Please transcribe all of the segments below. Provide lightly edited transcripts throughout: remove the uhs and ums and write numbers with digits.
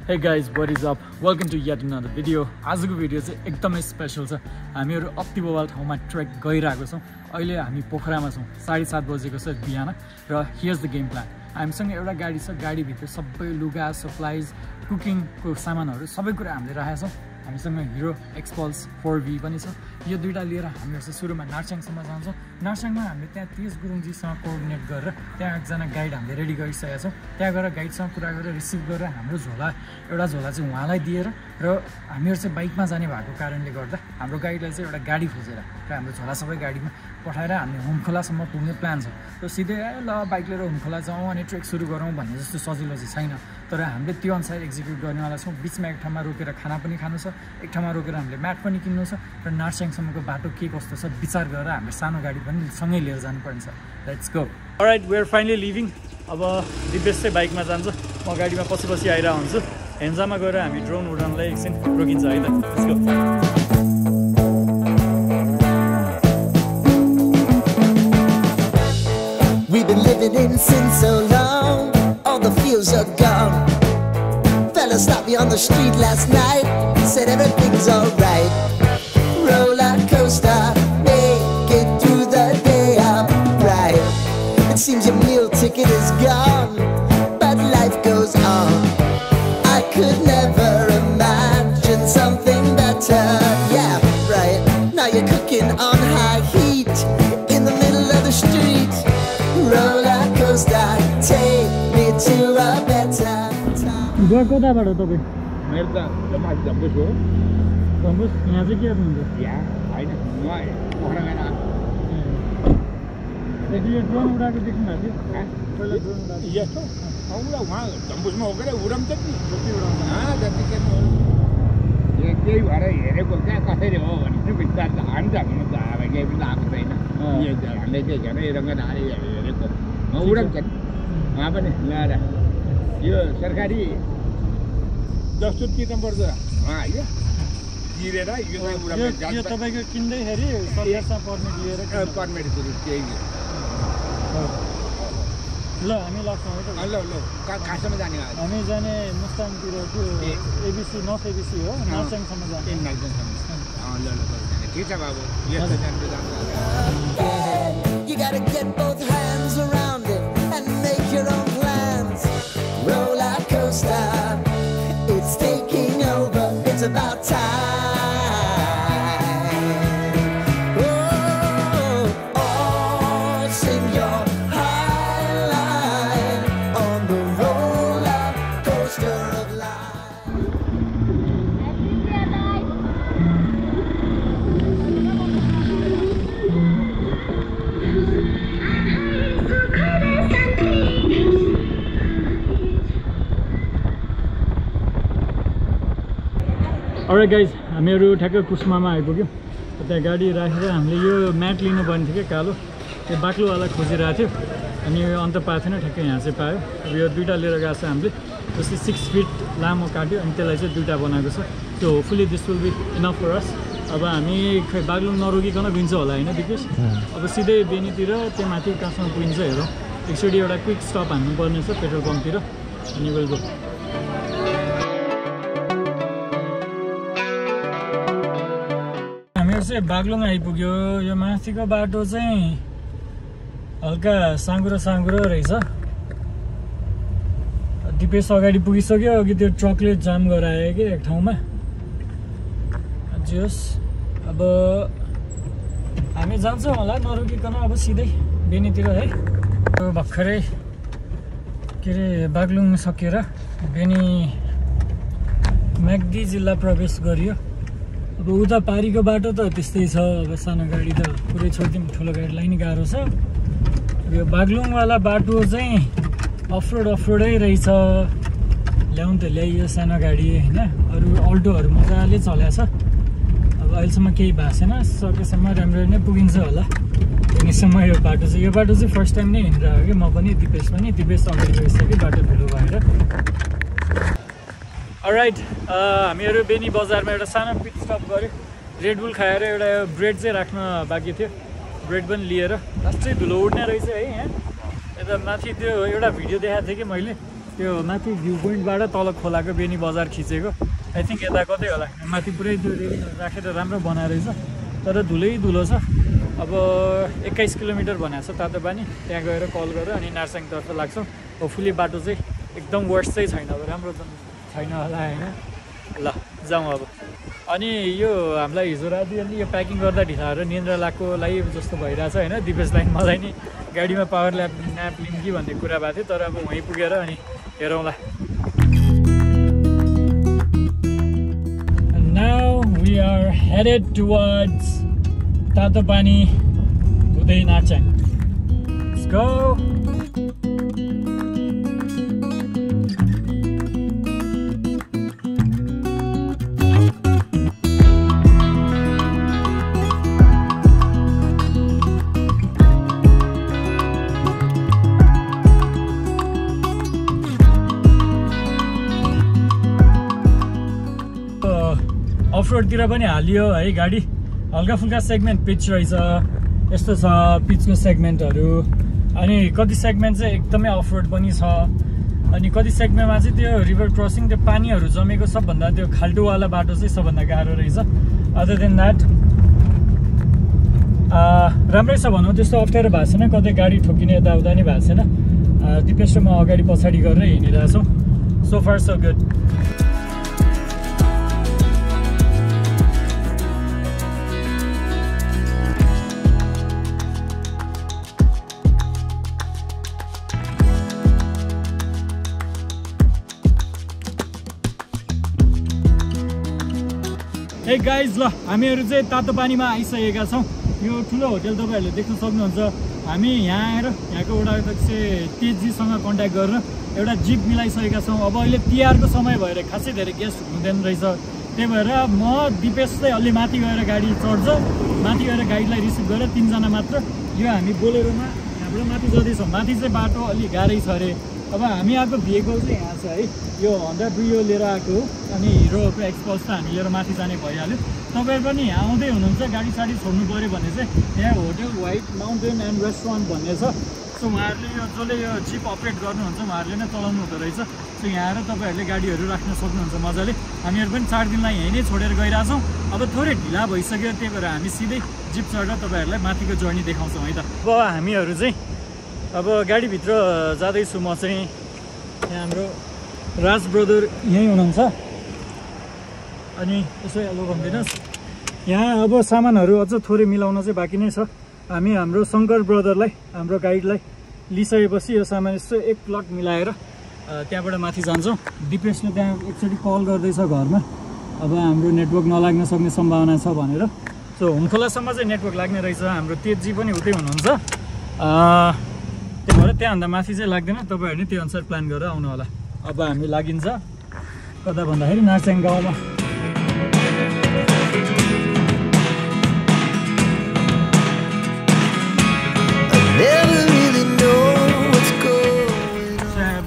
Hey guys, what is up? Welcome to yet another video. आजको video चाहिँ एकदमै special छ। हामीहरु अप्टिबोवाल ठाउँमा ट्रेक गइरहेको छौं। अहिले हामी पोखरामा छौं। 7:30 बजेको छ बिहान र हियर्स द गेम प्लान। हामीसँग एउटा गाडी छ। गाडी भित्र सबै लुगा, सप्लाइज, कुकिङको सामानहरु सबै कुरा हामीले राखेका छौं। हामीसँग हिरो एक्सपल्स 4V पनि छ। यो दुईटा लिएर हामीहरु चाहिँ सुरुमा नार्स्याङसम्म जान्छौं। नार्स्याङमा हामीले त्यहाँ तेज गुरुङजीसँग कोअर्डिनेट गरेर त्यहाँ एकजना गाइड हामीले रेडी गरिसकेका छौं। त्यहाँ गएर गाइडसँग कुरा गरेर रिसिभ गरेर हाम्रो एउटा झोला चाहिँ उहाँलाई दिएर र हामीहरु चाहिँ बाइकमा जाने भएको कारणले गर्दा हाम्रो गाइडलाई चाहिँ एउटा गाडी खोजेर र हाम्रो झोला सबै गाडीमा पठाएर हामी हुमखोलासम्म पुग्ने प्लान छ। र सिधै ल बाइक लिएर हुमखोला जाउँ अनि ट्रेक सुरु गरौँ भन्ने जस्तो सजिलो चाहिँ छैन। तर हामीले त्यो अनुसार एक्जिक्युट गर्नेवाला छौँ। बिचमा एक ठाउँमा रोकेर खाना पनि खानु छ, एक ठाउँमा रोकेर हामीले म्याट पनि किन्नु छ र नार्स्याङसम्मको बाटो के कस्तो छ विचार गरेर हामीले सानो गाडी पनि सँगै लिएर जानुपर्ने छ। Let's go. Alright, we are finally leaving. अब दिपेश चाहिँ बाइकमा जान्छ, म गाडीमा पछि आइरहेको हुन्छु। हेन्जामा गएर हामी ड्रोन उडाउनलाई एकछिन रोकिन्छ है त। Let's go. We've been living in sin so long, all the feels are gone. Fella stopped me on the street last night, said everything's alright. Roller coaster, make it through the day upright. It seems your meal ticket is gone, but life goes on. I could never imagine something better. Yeah, right. Now you're cooking on high heat in the middle of the street. Roller coaster, take me to a better time. गयो कताबाट तपाईँ? मेरो त जम्बुस हो। जम्बुस यहाँ चाहिँ के गर्नुहुन्छ? यहाँ होइन, म पोखरा गएर यो ड्रोन उडाएको देख्नु भएको थियो? पहिला ड्रोन उडाएको यस्तो उहाँ जम्बुसमा हो क्या उडाउँछ नि जति उडाउँछ जतिकै केही भएर हेरेको कहाँ कसरी हो भने विचार त हामी जानु त अब केही पनि आएको छैन। हामीले चाहिँ धेरै रङ्ग हेरेको उडाउँछ नि उहाँ पनि ल्याएर यो सरकारी दस्तुर तिर्नुपर्छ उहाँ होइन तिरेर यो यो तपाईँको किन्दैखेरि सरकारसँग पर्मिट लिएर पर्मिट केही ल हामी लाग्छौँ है त। ल ल कहाँसम्म जाने हामी जाने मुस्ताङतिर त्यो एबिसी नर्थ एबिसी हो, नार्स्याङसम्म जाने। ल ल ठिक छ बाबु। You gotta get both hands around it and make your own plans. Roller coaster, it's taking over. It's about time. Oh, sing your high line on the roller coaster of life. All right guys, हामीहरू ठ्याक्कै कुस्मामा आइपुग्यौँ। त्यहाँ गाडी राखेर हामीले यो mat लिनुपर्ने थियो क्या कालो, त्यो बाक्लोवाला खोजिरहेको थियो अनि अन्त पाएको थिएन। ठ्याक्कै यहाँ चाहिँ पायो। अब यो दुईवटा लिएर गएको छ हामीले, जस्तै 6 फिट लामो काट्यो अनि त्यसलाई चाहिँ दुईवटा बनाएको छ। त्यो hopefully this will be enough for us. अब हामी खै बाग्लुङ नरोकिकन गइन्छ होला होइन दिपेश? अब सिधै बेनीतिर त्यो माथि कहाँसम्म पुगिन्छ हेरौँ। एकचोटि एउटा क्विक स्टप हान्नुपर्ने छ पेट्रोल पम्पतिर अनि विल गो। हामीहरू चाहिँ बाग्लुङ आइपुग्यो। यो माथिको बाटो चाहिँ हल्का साँगुरो रहेछ। दिपेश अगाडि पुगिसक्यो। अघि त्यो ट्रकले जाम गरायो कि एक ठाउँमा। जोस् अब हामी जान्छौँ होला नरोकिकन अब सिधै बेनीतिर है। भर्खरै के अरे बाग्लुङ सकेर बेनी म्याग्दी जिल्ला प्रवेश गरियो। अब उता पारीको बाटो त त्यस्तै छ। अब सानो गाडी त पुरै छोडिदिउँ, ठुलो गाडीलाई नि गाह्रो छ। यो बाग्लुङवाला बाटो चाहिँ अफरोडै रहेछ। ल्याउनु त ल्याइयो सानो गाडी होइन। अरू अल्टोहरू मजाले चलेको छ। अब अहिलेसम्म केही भएको छैन। सकेसम्म राम्रो नै पुगिन्छ होला यहाँसम्म। यो बाटो चाहिँ फर्स्ट टाइम नै हिँडिरहेको कि म पनि दिपेश अगाडि गइसक्यो बाटो ठुलो भएर। अलराइट, हामीहरू बेनी बजारमा एउटा सानो पिट स्टप गऱ्यो। रेडबुल खाएर एउटा ब्रेड चाहिँ राख्न बाँकी थियो, ब्रेड पनि लिएर। लास्टै धुलो उड्ने रहेछ है यहाँ। यता माथि त्यो एउटा भिडियो देखाएको थिएँ कि मैले, त्यो माथि भ्यू पोइन्टबाट तल खोलाको बेनी बजार खिचेको आई थिङ्क यता कतै होला माथि पुरै त्यो रेलिङ राखेर राम्रो बनाएर रहेछ तर धुलै धुलो छ अब 21 किलोमिटर भनेको छ तातो पानी त्यहाँ गएर कल गरेर अनि नार्साङतर्फ लाग्छौँ होपफुली बाटो चाहिँ एकदम वर्स्ट चाहिँ छैन अब राम्रो छैन होला होइन ल जाउँ अब अनि यो हामीलाई हिजो राति अनि यो प्याकिङ गर्दा ढिला भएर निन्द्रा लाग्कोलाई जस्तो भइरहेछ होइन दिपेशलाई मलाई नि गाडीमा पावर न्याप लिउँ कि भन्ने कुरा भएको थियो तर अब वहीँ पुगेर अनि हेरौँला Now we are headed towards Tatopani Uday Narsang. Let's go! अफरोडतिर पनि हालियो है गाडी हल्का फुल्का सेगमेन्ट पिच रहेछ यस्तो छ पिचको सेगमेन्टहरू अनि कति सेगमेन्ट चाहिँ एकदमै अफरोड पनि छ अनि कति सेगमेन्टमा चाहिँ त्यो रिभर क्रसिङ त्यो पानीहरू जमेको सबभन्दा त्यो खाल्टोवाला बाटो चाहिँ सबभन्दा गाह्रो रहेछ अदर देन द्याट राम्रै छ भनौँ त्यस्तो अप्ठ्यारो भएको छैन कतै गाडी ठोकिने यताउता नि भएको छैन दिपेश र म अगाडि पछाडि गरेर हिँडिरहेछौँ so far so good hey guys ल हामीहरू चाहिँ तातो पानीमा आइसकेका छौँ यो ठुलो होटल तपाईँहरूले देख्न सक्नुहुन्छ हामी यहाँ आएर यहाँको एउटा तेजीसँग कन्ट्याक्ट गरेर एउटा जिप मिलाइसकेका छौँ अब अहिले तिहारको समय भएर खासै धेरै गेस्ट हुँदैन रहेछ त्यही भएर म दिपेश चाहिँ अलि माथि गएर गाडी चढ्छ माथि गएर गाइडलाई रिसिभ गरेर 3 जना मात्र यो हामी बोलेरोमा यहाँबाट माथि जाँदैछौँ माथि चाहिँ बाटो अलिक गाह्रै छ अरे अब हामी आएको भेहिकल चाहिँ यहाँ छ है यो होन्डा ब्रियो लिएर आएको अनि हिरोको एक्सपल्स त हामी लिएर माथि जाने भइहाल्यो तपाईहरु पनि यहाँ आउँदै हुनुहुन्छ गाडी साडी छोड्नु पर्यो भने चाहिँ यहाँ hotel white mountain and restaurant भन्ने छ सो उहाँहरूले यो जसले यो जिप अपरेट गर्नुहुन्छ उहाँहरूले नै चलाउनु हुँदो रहेछ सो यहाँ आएर तपाईँहरूले गाडीहरू राख्न सक्नुहुन्छ मजाले हामीहरू पनि 4 दिनलाई यहीँ नै छोडेर गइरहेछौँ अब थोरै ढिला भइसक्यो त्यही भएर हामी सिधै जिप चढेर तपाईँहरूलाई माथिको जर्नी देखाउँछौँ है त अब हामीहरू चाहिँ अब गाडीभित्र जाँदैछु म चाहिँ यहाँ हाम्रो राज ब्रदर यहीँ हुनुहुन्छ अनि यसो हेलो भनिदिनुहोस् यहाँ अब सामानहरू अझ थोरै मिलाउन चाहिँ बाँकी नै छ हामी हाम्रो शङ्कर ब्रदरलाई हाम्रो गाइडलाई लिइसकेपछि यो सामान यसो एक प्लट मिलाएर त्यहाँबाट माथि जान्छौँ दिपेशले त्यहाँ एकचोटि कल गर्दैछ घरमा अब हाम्रो नेटवर्क नलाग्न सक्ने सम्भावना छ भनेर सो हुमखोलासम्म चाहिँ नेटवर्क लाग्ने रहेछ हाम्रो तेजी पनि उतै हुनुहुन्छ त्यही भएर त्यहाँभन्दा माथि चाहिँ लाग्दैन तपाईँहरूले त्यो अनुसार प्लान गरेर आउनु होला अब हामी लागिन्छ कता भन्दाखेरि नार्साङ गाउँमा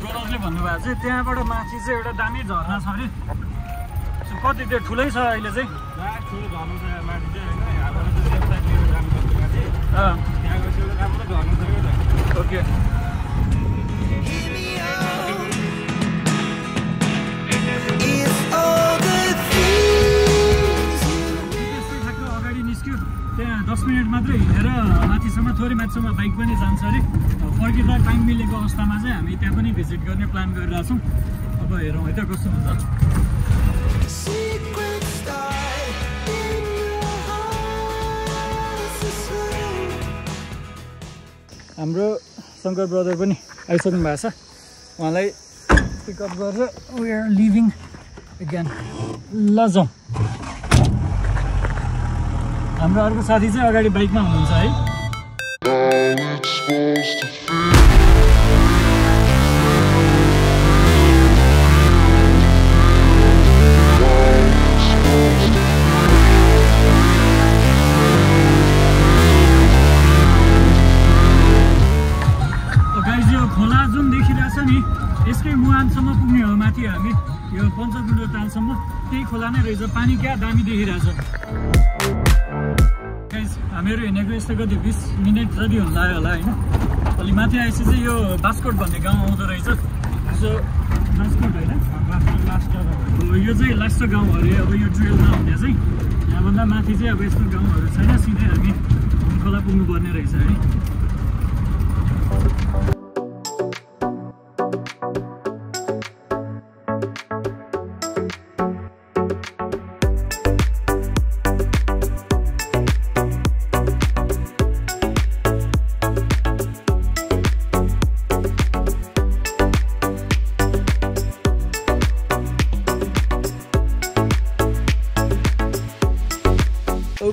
ब्रदरले भन्नुभएको चाहिँ त्यहाँबाट माथि चाहिँ एउटा दामी झरना छ अरे कति त्यो ठुलै छ अहिले चाहिँ ओके अगाडि निस्क्यो त्यहाँ 10 मिनट मात्रै हिँडेर माथिसम्म थोरै माथिसम्म बाइक पनि जान्छ अरे फर्किँदा टाइम मिलेको अवस्थामा चाहिँ हामी त्यहाँ पनि भिजिट गर्ने प्लान गरिरहेछौँ अब हेरौँ है त कस्तो हुन्छ हाम्रो शङ्कर ब्रदर पनि आइसक्नु भएको छ उहाँलाई पिकअप गरेर वी आर लिभिङ अगेन ल जाउँ हाम्रो अर्को साथी चाहिँ अगाडि बाइकमा हुनुहुन्छ है खोला जुन देखिरहेछ नि यसकै मुहानसम्म पुग्ने हो माथि हामी यो पञ्चकुण्डो तालसम्म त्यही खोला नै रहेछ पानी क्या दामी देखिरहेछ हामीहरू हिँडेको यस्तो कति 20 मिनट जति हुन लाग्यो होला होइन अलि माथि आएपछि चाहिँ यो बास्कोट भन्ने गाउँ आउँदो रहेछ सो स्पट होइन लास्ट यो चाहिँ लास्ट गाउँ अरे अब यो ट्रेलमा हुने चाहिँ यहाँभन्दा माथि चाहिँ अब यस्तो गाउँहरू छैन सिधै हामी खोला पुग्नुपर्ने रहेछ है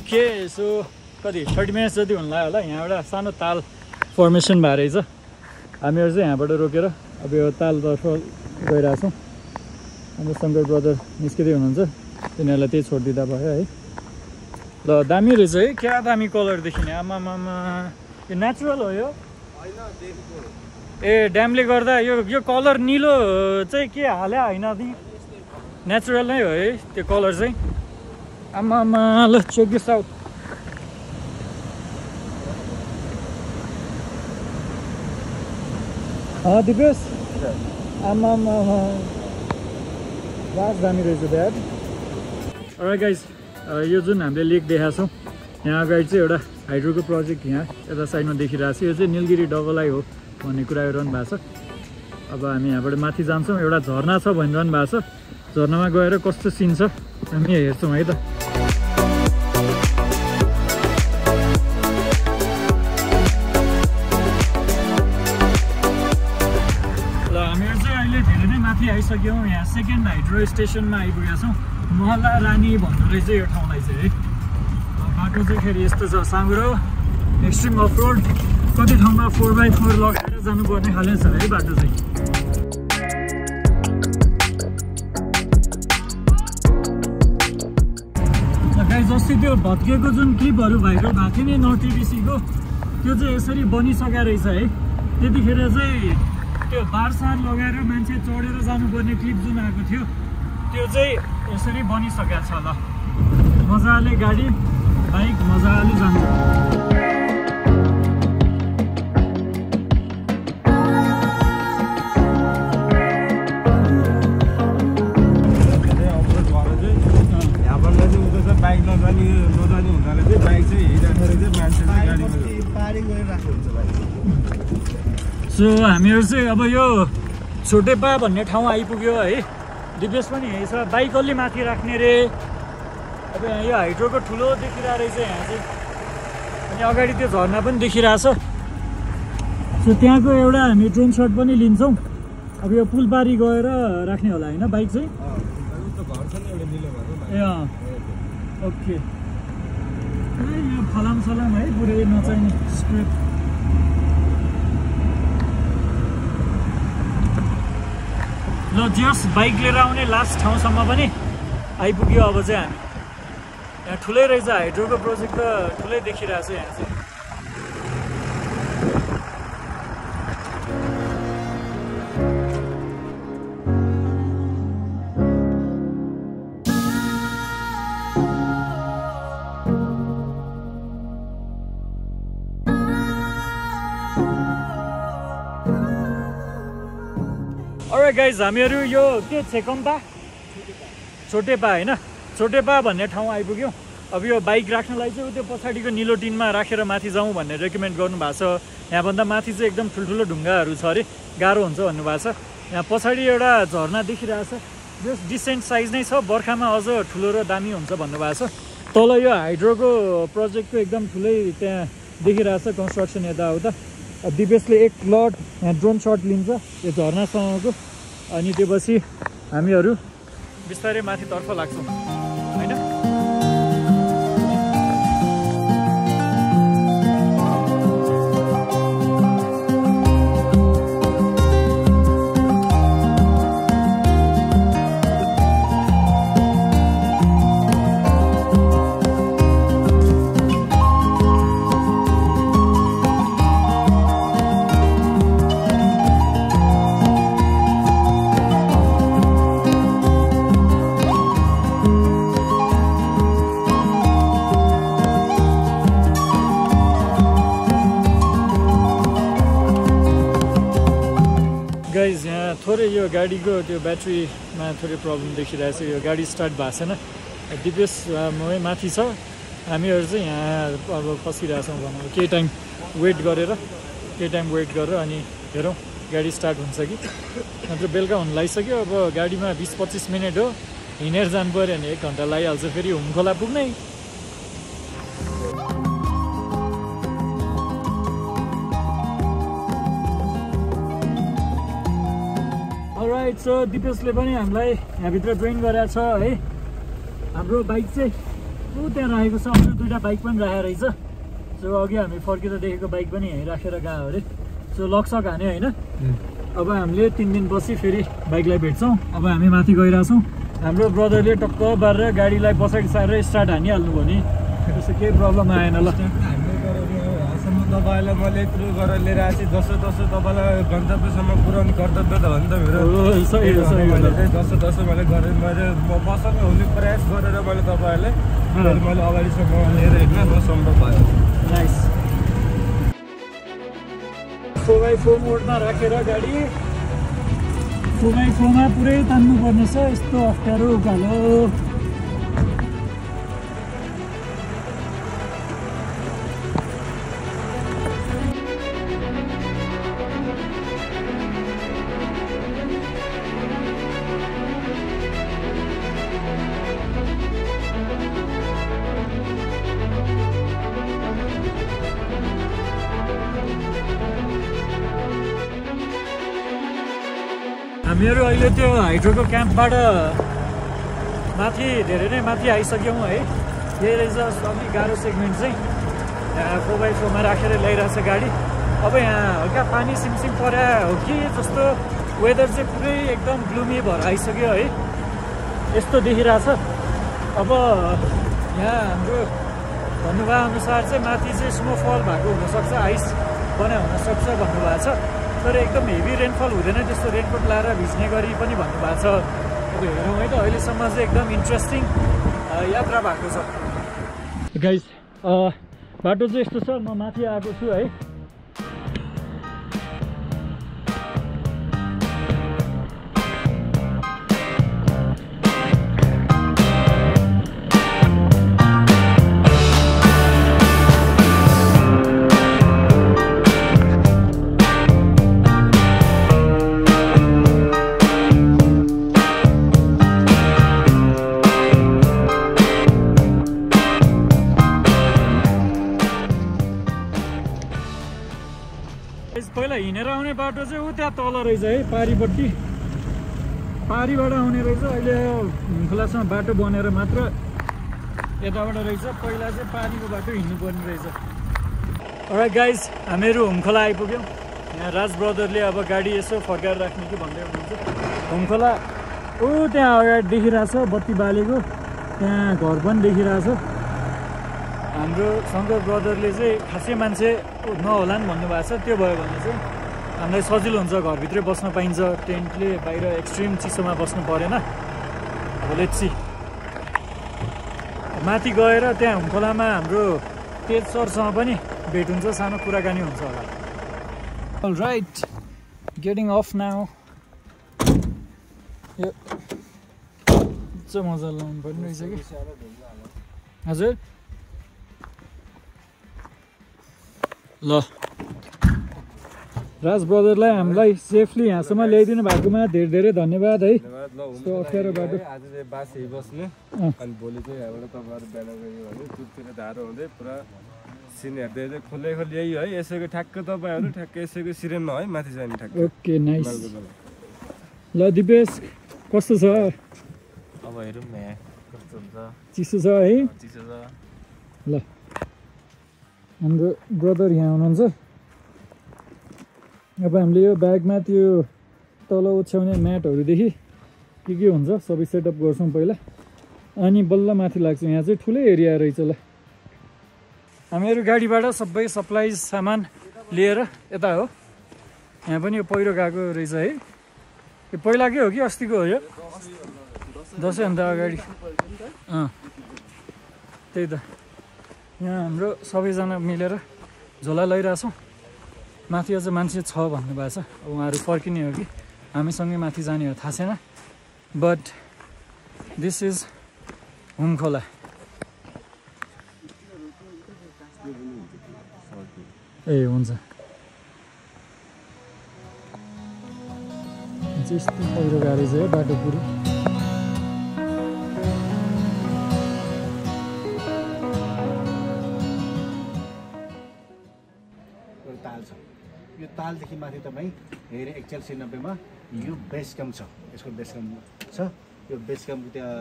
ओके सो कति 30 मिनट्स जति हुन लाग्यो होला यहाँ एउटा सानो ताल फर्मेसन भएर रहेछ हामीहरू चाहिँ यहाँबाट रोकेर अब यो तालतर्फ गइरहेछौँ हाम्रो शङ्कर ब्रदर निस्किँदै हुनुहुन्छ तिनीहरूलाई त्यही छोडिदिँदा भयो है ल दामी रहेछ है क्या दामी कलर देखिने आमामा यो नेचुरल हो यो ए ड्यामले गर्दा यो कलर निलो चाहिँ के हाल्यो होइन नेचुरल नै हो है त्यो कलर चाहिँ आमामा ल चेक दिस आउट दिपेश आमामा लास्ट दामी रहेछ द्याट अलराइट गाइज यो जुन हामीले लेक देखाएको छौँ यहाँ अगाडि चाहिँ एउटा हाइड्रोको प्रोजेक्ट यहाँ यता साइडमा देखिरहेको छ यो चाहिँ निलगिरी डबल आई हो भन्ने कुरा गरिरहनु भएको छ अब हामी यहाँबाट माथि जान्छौँ एउटा झरना छ भनिरहनु भएको छ झरनामा गएर कस्तो सिन छ हामी हेर्छौँ है त आइसक्यौँ यहाँ सेकेन्ड हाइड्रो स्टेसनमा आइपुगेका छौँ महला रानी भन्नु रहेछ यो ठाउँलाई चाहिँ है बाटो चाहिँ फेरि यस्तो छ साँगुरो एक्सट्रिम अफ रोड कति ठाउँमा 4x4 लगाएर जानुपर्ने खाले छ है बाटो चाहिँ गाइस अस्ति त्यो भत्किएको जुन क्लिपहरू भाइरल भएको थियो नि नर्थ टिभिसीको त्यो चाहिँ यसरी बनिसकेको रहेछ है त्यतिखेर चाहिँ त्यो बारसार लगाएर मान्छे चढेर जानुपर्ने क्लिप जुन आएको थियो त्यो चाहिँ यसरी बनिसकेको छ ल मजाले गाडी बाइक मजाले जानु बाइक नजाने हुँदाखेरि चाहिँ बाइक चाहिँ हिँड्दाखेरि चाहिँ मान्छे पारी गएर राख्नु हुन्छ बाइक सो हामीहरू चाहिँ अब यो छोटेपा भन्ने ठाउँ आइपुग्यो है दिपेश पनि यही छ बाइक अलि माथि राख्ने रे अब यहाँ यो हाइड्रोको ठुलो देखिरहेको रहेछ यहाँ चाहिँ अनि अगाडि त्यो झरना पनि देखिरहेछ सो त्यहाँको एउटा हामी ड्रोन सट पनि लिन्छौँ अब यो पुल पारी गएर राख्ने होला होइन बाइक चाहिँ ए ओके यो फलाम सलाम है पुरै नचाहिने स्क्रिप्ट ल जस बाइक लिएर आउने लास्ट ठाउँसम्म पनि आइपुग्यो अब चाहिँ हामी यहाँ ठुलै रहेछ हाइड्रोको प्रोजेक्ट त ठुलै देखिरहेको छ यहाँ चाहिँ अलराइट गाइज हामीहरू यो के छेकम्पा छोटेपा होइन छोटेपा भन्ने ठाउँ आइपुग्यौँ अब यो बाइक राख्नलाई चाहिँ त्यो पछाडिको निलो टिनमा राखेर माथि जाउँ भन्ने रेकमेन्ड गर्नुभएको छ यहाँभन्दा माथि चाहिँ एकदम ठुल्ठुलो ढुङ्गाहरू छ अरे गाह्रो हुन्छ भन्नुभएको छ यहाँ पछाडि एउटा झरना देखिरहेछ जस डिसेन्ट साइज नै छ बर्खामा अझ ठुलो र दामी हुन्छ भन्नुभएको छ तल यो हाइड्रोको प्रोजेक्टको एकदम ठुलै त्यहाँ देखिरहेछ कन्स्ट्रक्सन यताउता दिपेशले एक लट यहाँ ड्रोन सट लिन्छ यो झरनासँगको अनि त्यसपछि हामीहरू बिस्तारै माथितर्फ लाग्छौँ होइन गाइज यहाँ थोरै यो गाडीको त्यो ब्याट्रीमा थोरै प्रब्लम देखिरहेको छ यो गाडी स्टार्ट भएको छैन दिपेश माथि छ हामीहरू चाहिँ यहाँ अब फसिरहेछौँ भनौँ केही टाइम वेट गरेर अनि हेरौँ गाडी स्टार्ट हुन्छ कि नत्र बेलुका हुन लागिसक्यो अब गाडीमा 20-25 मिनट हो हिँडेर जानु पऱ्यो भने 1 घन्टा लागिहाल्छ फेरि हुमखोला पुग्नै अलराइट सो दिपेशले पनि हामीलाई यहाँभित्र जोइन गरेको छ है हाम्रो बाइक चाहिँ त्यहाँ राखेको छ अरू 2टा बाइक पनि राखेको रहेछ सो अघि हामी फर्केर देखेको बाइक पनि यहीँ राखेर गयो अरे सो लकसक हान्यो होइन अब हामीले 3 दिन बसी फेरि बाइकलाई भेट्छौँ अब हामी माथि गइरहेछौँ हाम्रो ब्रदरले टक्क बारेर गाडीलाई पछाडि सारेर स्टार्ट हानिहाल्नु भयो नि त्यस्तो केही प्रब्लम आएन ल तपाईँलाई मैले यत्रो गरेर लिएर आएको थिएँ जसो तपाईँलाई गन्तव्यसम्म पुऱ्याउने कर्तव्य त हो नि त मेरो जसो मैले गरेँ मैले म पसलमा हुने प्रयास गरेर मैले तपाईँहरूलाई मैले अगाडिसम्म लिएर हिँड्न नसम्भव भयो नाइस 4x4 मोडमा राखेर गाडी 4x4 मा पुरै तान्नु पर्ने छ यस्तो अप्ठ्यारो उकालो हामीहरू अहिले त्यो हाइड्रोको क्याम्पबाट माथि धेरै नै माथि आइसक्यौँ है यही रहेछ अघि गाह्रो सेगमेन्ट चाहिँ यहाँ 4x4 मा राखेर ल्याइरहेछ गाडी अब यहाँ हल्का पानी सिमसिम परे हो कि जस्तो वेदर चाहिँ पुरै एकदम ग्लुमी भएर आइसक्यो है यस्तो देखिरहेछ अब यहाँ हाम्रो भन्नुभयो अनुसार चाहिँ माथि चाहिँ स्नोफल भएको हुनसक्छ आइस बनाइ हुनसक्छ भन्नुभएको छ तर एकदम हेभी रेनफल हुँदैन त्यस्तो रेनकोट लाएर भिज्ने गरी पनि भन्नुभएको छ अब हेरौँ है त अहिलेसम्म चाहिँ एकदम इन्ट्रेस्टिङ यात्रा भएको छ गाइस बाटो चाहिँ यस्तो छ म माथि आएको छु है पहिला हिँडेर आउने बाटो चाहिँ ऊ त्यहाँ तल रहेछ है पारीपट्टि पारीबाट आउने रहेछ अहिले हुमखोलासम्म बाटो बनेर मात्र यताबाट रहेछ पहिला चाहिँ पारीको बाटो हिँड्नुपर्ने रहेछ अलराइट गाइज हामीहरू हुमखोला आइपुग्यौँ यहाँ राज ब्रदरले अब गाडी यसो फर्काएर राख्ने कि भन्दै हुनुहुन्छ हुमखोला ऊ त्यहाँ अगाडि देखिरहेछ बत्ती बालेको त्यहाँ घर पनि देखिरहेछ हाम्रो शङ्कर ब्रदरले चाहिँ खासै मान्छे नहोला नि भन्नुभएको छ त्यो भयो भने चाहिँ हामीलाई सजिलो हुन्छ घरभित्रै बस्न पाइन्छ टेन्टले बाहिर एक्सट्रिम चिसोमा बस्नु परेन अब लेट्स सी माथि गएर त्यहाँ हुमखोलामा हाम्रो तेज सरसँग पनि भेट हुन्छ सानो कुराकानी हुन्छ होला अलराइट गेटिङ अफ नाउ यो चाहिँ मजा लाउनु पर्ने रहेछ कि हजुर ल राज ब्रदरलाई हामीलाई सेफली यहाँसम्म ल्याइदिनु भएकोमा धेरै धेरै धन्यवाद है यस्तो अप्ठ्यारो बाटो आज चाहिँ बासी बस्ने अनि भोलि चाहिँ यहाँबाट तपाईँहरू बिहान गयो भने चुपतिर धारो हुँदै पुरा सिन हेर्दै चाहिँ खोले खोली यही है यसैको ठ्याक्क तपाईँहरू ठ्याक्क यसैको सिरेनमा है माथि जाने ठ्याक्क ओके नाइस ल दिपेश कस्तो छ अब हेरौँ न यहाँ कस्तो हुन्छ चिसो छ है चिसो छ ल हाम्रो ब्रदर यहाँ हुनुहुन्छ अब हामीले यो ब्यागमा त्यो तल ओछ्याउने म्याटहरूदेखि के हुन्छ सबै सेटअप गर्छौँ पहिला अनि बल्ल माथि लाग्छौँ यहाँ चाहिँ ठुलै एरिया रहेछ ल हामीहरू गाडीबाट सबै सप्लाइज सामान लिएर यता हो यहाँ पनि यो पहिरो गएको रहेछ है यो पहिलाकै हो कि अस्तिको हो यो दसैँभन्दा अगाडि त्यही त यहाँ हाम्रो सबैजना मिलेर झोला लैरहेछौँ माथि अझ मान्छे छ भन्नुभएको छ अब उहाँहरू फर्किने हो कि हामीसँगै माथि जाने हो थाहा छैन बट दिस इज हुमखोला ए हुन्छ यस्तो पहिरो गाडी चाहिँ बाटो पुरो ताल छ यो तालदेखि माथि तपाईँ हेरे 190 मा यो बेस क्याम्प छ यसको बेस क्याम्प छ यो बेस क्याम्प त्यहाँ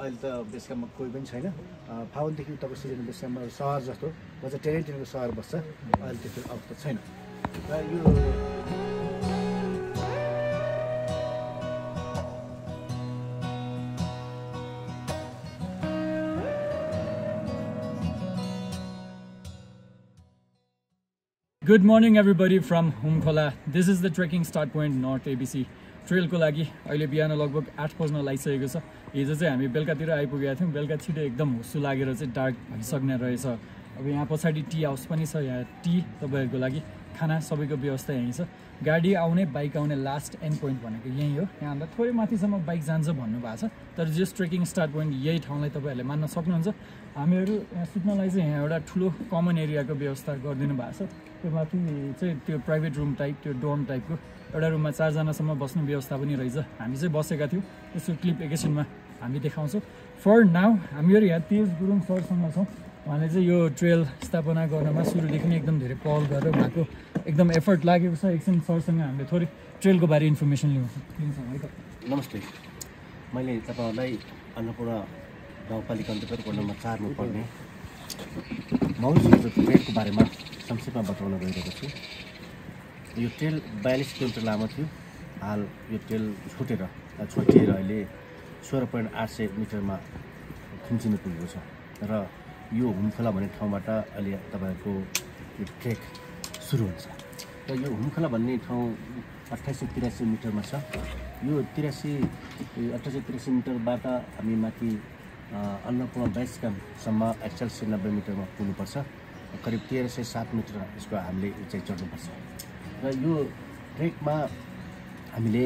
अहिले त बेस क्याम्पमा कोही पनि छैन फाउनदेखि उताको सिजन बेस क्याम्पमा सहर जस्तो म चाहिँ टेरेन्टिनको सहर बस्छ अहिले त्यस्तो अवस्था छैन र यो Good morning everybody from Humkhola this is the trekking start point north ABC ट्रेलको लागि अहिले बिहान लगभग 8 बज्न लागिसकेको छ हिजो चाहिँ हामी बेलुकातिर आइपुगेका थियौँ बेलुका छिटो एकदम हुस्सु लागेर चाहिँ डार्क भइसक्ने रहेछ अब यहाँ पछाडि टी हाउस पनि छ यहाँ टी तपाईँहरूको लागि खाना सबैको व्यवस्था यहीँ छ गाडी आउने बाइक आउने लास्ट एन्ड पोइन्ट भनेको यहीँ हो यहाँभन्दा थोरै माथिसम्म बाइक जान्छ भन्नुभएको छ तर जस ट्रेकिङ स्टार्ट पोइन्ट यही ठाउँलाई तपाईँहरूले मान्न सक्नुहुन्छ हामीहरू यहाँ सुत्नलाई चाहिँ यहाँ एउटा ठुलो कमन एरियाको व्यवस्था गरिदिनु भएको छ त्यो माथि चाहिँ त्यो प्राइभेट रुम टाइप त्यो डोर्म टाइपको एउटा रुममा 4 जनासम्म बस्ने व्यवस्था पनि रहेछ हामी चाहिँ बसेका थियौँ यसो क्लिप एकैछिनमा हामी देखाउँछौँ फर नाउ हामीहरू यहाँ तेज गुरुङ सरसँग छौँ उहाँले चाहिँ यो ट्रेल स्थापना गर्नमा सुरुदेखि नै एकदम धेरै पहल गरेर उहाँको एकदम एफर्ट लागेको छ एकछिन सरसँग हामीले थोरै ट्रेलको बारे इन्फर्मेसन लिन्छौँ है त नमस्ते मैले तपाईँहरूलाई अन्नपूर्ण गाउँपालिका अन्तर्गत वडा नम्बर 4 मा पर्ने माउन्ट ट्रेलको बारेमा संक्षेपमा बताउन गइरहेको छु यो ट्रेल 42 किलोमिटर लामो थियो हाल यो ट्रेल छोटिएर अहिले 16.800 मिटरमा खुम्चिनु पुगेको छ र यो हुमखोला भन्ने ठाउँबाट अहिले तपाईँहरूको यो ट्रेक सुरु हुन्छ र यो हुमखोला भन्ने ठाउँ 2883 मिटरमा छ यो 2883 मिटरबाट हामी माथि अन्नपूर्ण बेस क्याम्पसम्म 190 मिटरमा पुग्नुपर्छ करिब 1307 मिटर यसको हामीले उचाइ चढ्नुपर्छ र यो ट्रेकमा हामीले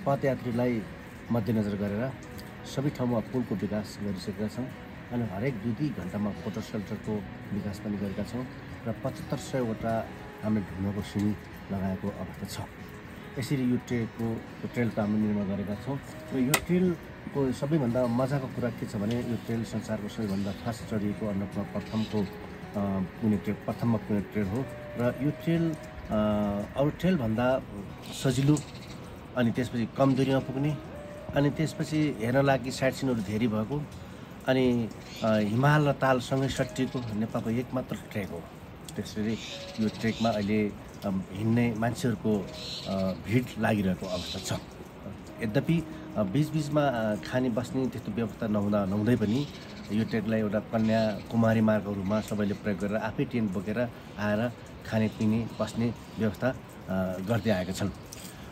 पदयात्रीलाई मध्यनजर गरेर सबै ठाउँमा पुलको विकास गरिसकेका छौँ अनि हरेक 2-2 घन्टामा फोटो सेल्टरको विकास पनि गरेका छौँ र 7500वटा हामीले ढुङ्गाको सिँढी लगाएको अवस्था छ यसरी यो ट्रेलको हामीले निर्माण गरेका छौँ र यो ट्रेलको सबैभन्दा मजाको कुरा के छ भने यो ट्रेल संसारको सबैभन्दा फास्ट चढिएको अन्नपूर्ण प्रथममा पुग्ने ट्रेल हो र यो ट्रेल अरू ट्रेलभन्दा सजिलो अनि त्यसपछि कम दूरीमा पुग्ने अनि त्यसपछि हेर्न लागि साइड सिनहरू धेरै भएको अनि हिमाल र तालसँगै सट्टिएको नेपालको एकमात्र ट्रेक हो त्यसरी यो ट्रेकमा अहिले हिँड्ने मान्छेहरूको भिड लागिरहेको अवस्था छ यद्यपि बीचबीचमा खाने बस्ने त्यस्तो व्यवस्था नहुँदै पनि यो ट्रेकलाई एउटा कन्या कुमारी मार्गको रूपमा सबैले प्रयोग गरेर आफै टेन्ट बोकेर आएर खाने पिने बस्ने व्यवस्था गर्दै आएका छन्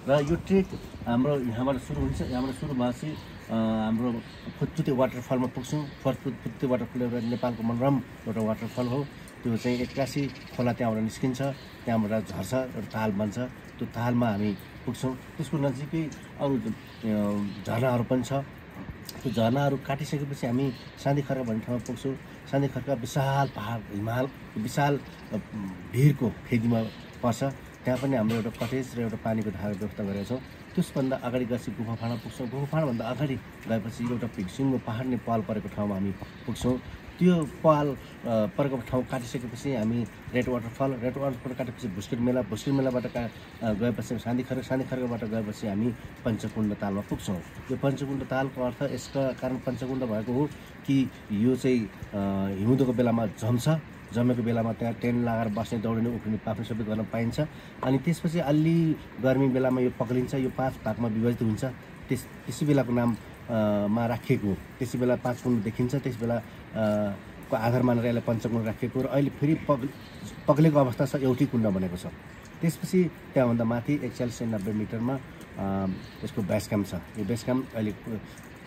र यो ट्रेक हाम्रो यहाँबाट सुरु हुन्छ यहाँबाट सुरु भएपछि हाम्रो फुत्तुते वाटरफलमा पुग्छौँ फुत्तुते वाटरफल एउटा नेपालको मनोरम एउटा वाटरफल हो त्यो चाहिँ एक्कासी खोला त्यहाँबाट निस्किन्छ त्यहाँबाट झर्छ एउटा ताल बन्छ त्यो तालमा हामी पुग्छौँ त्यसको नजिकै अरू झरनाहरू पनि छ त्यो झरनाहरू काटिसकेपछि हामी साँधी खर्का भन्ने ठाउँमा पुग्छौँ साँधी खर्का विशाल पहाड हिमाल विशाल भिरको फेदीमा पर्छ त्यहाँ पनि हाम्रो एउटा कटेज र एउटा पानीको धाराको व्यवस्था गरेका छौँ त्यसभन्दा अगाडि गएपछि गुफा फाँडा पुग्छौँ गुफा फाँडाभन्दा अगाडि गएपछि एउटा भिक्सिङको पहाड नै पाल परेको ठाउँमा हामी पुग्छौँ त्यो पाल परेको ठाउँ काटिसकेपछि हामी रेड वाटरफल काटेपछि भुस्केट मेलाबाट गएपछि साँधी खर्काबाट गएपछि हामी पञ्चकुण्ड तालमा पुग्छौँ यो पञ्चकुण्ड तालको अर्थ यसका कारण पञ्चकुण्ड भएको हो कि यो चाहिँ हिउँदोको बेलामा जमेको बेलामा त्यहाँ टेन्ट लगाएर बस्ने दौडिने उफ्रिने पाफ्ने सबै गर्न पाइन्छ अनि त्यसपछि अलि गर्मी बेलामा यो पक्लिन्छ यो 5 भागमा विभाजित हुन्छ त्यसै बेलाको नाममा राखिएको हो त्यसै बेला 5 कुण्ड देखिन्छ त्यस बेला को आधार मानेर यसलाई पञ्चकुण्ड राखिएको र अहिले फेरि पक्लेको अवस्था छ एउटै कुण्ड बनेको छ त्यसपछि त्यहाँभन्दा माथि 190 मिटरमा यसको बेस क्याम्प छ यो बेस क्याम्प अहिले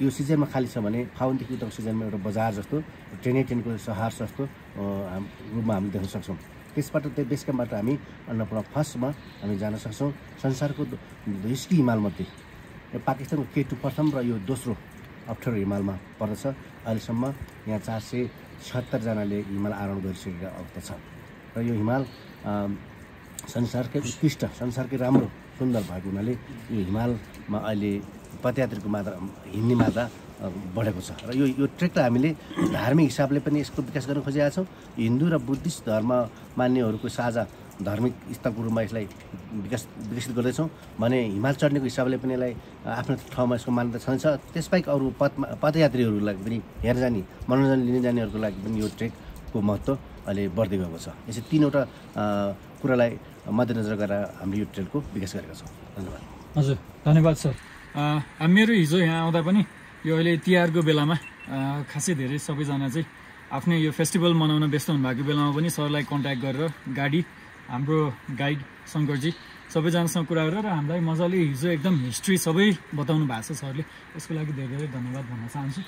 यो सिजनमा खाली छ भने फाउनदेखि उताको सिजनमा एउटा बजार जस्तो ट्रेनको सहर जस्तो रूपमा हामी देख्न सक्छौँ त्यसबाट त्यो बेस क्याम्पबाट हामी अन्नपूर्ण फर्स्टमा हामी जान सक्छौँ। संसारको हिस्की हिमालमध्ये पाकिस्तानको K2 प्रथम र यो दोस्रो अप्ठ्यारो हिमालमा पर्दछ। अहिलेसम्म यहाँ 476 जनाले हिमाल आरोहण गरिसकेका अवस्था छ र यो हिमाल संसारकै उत्कृष्ट संसारकै राम्रो सुन्दर भएको हुनाले यो हिमालमा अहिले पदयात्रीको मात्रा हिँड्ने मात्रा बढेको छ र यो ट्रेकलाई हामीले धार्मिक हिसाबले पनि यसको विकास गर्न खोजेका छौँ। हिन्दू र बुद्धिस्ट धर्म मान्नेहरूको साझा धार्मिक स्थलको रूपमा यसलाई विकसित गर्दैछौँ भने हिमाल चढ्नेको हिसाबले पनि यसलाई आफ्नो ठाउँमा यसको मान्यता छँदैछ। त्यसबाहेक अरू पदयात्रीहरूलाई पनि हेर्न जाने मनोरञ्जन लिन जानेहरूको लागि पनि यो ट्रेकको महत्त्व अहिले बढ्दै गएको छ। यसरी 3वटा कुरालाई मध्यनजर गरेर हामीले यो ट्रेलको विकास गरेका छौँ। धन्यवाद। हजुर धन्यवाद सर। मेरो हिजो यहाँ आउँदा पनि यो अहिले तिहारको बेलामा खासै धेरै सबैजना चाहिँ आफ्नै यो फेस्टिभल मनाउन व्यस्त हुनुभएको बेलामा पनि सरलाई कन्ट्याक्ट गरेर गाडी हाम्रो गाइड शङ्करजी सबैजनासँग कुरा गरेर हामीलाई मजाले हिजो एकदम हिस्ट्री सबै बताउनु भएको छ सरले। यसको लागि धेरै धेरै धन्यवाद भन्न चाहन्छु।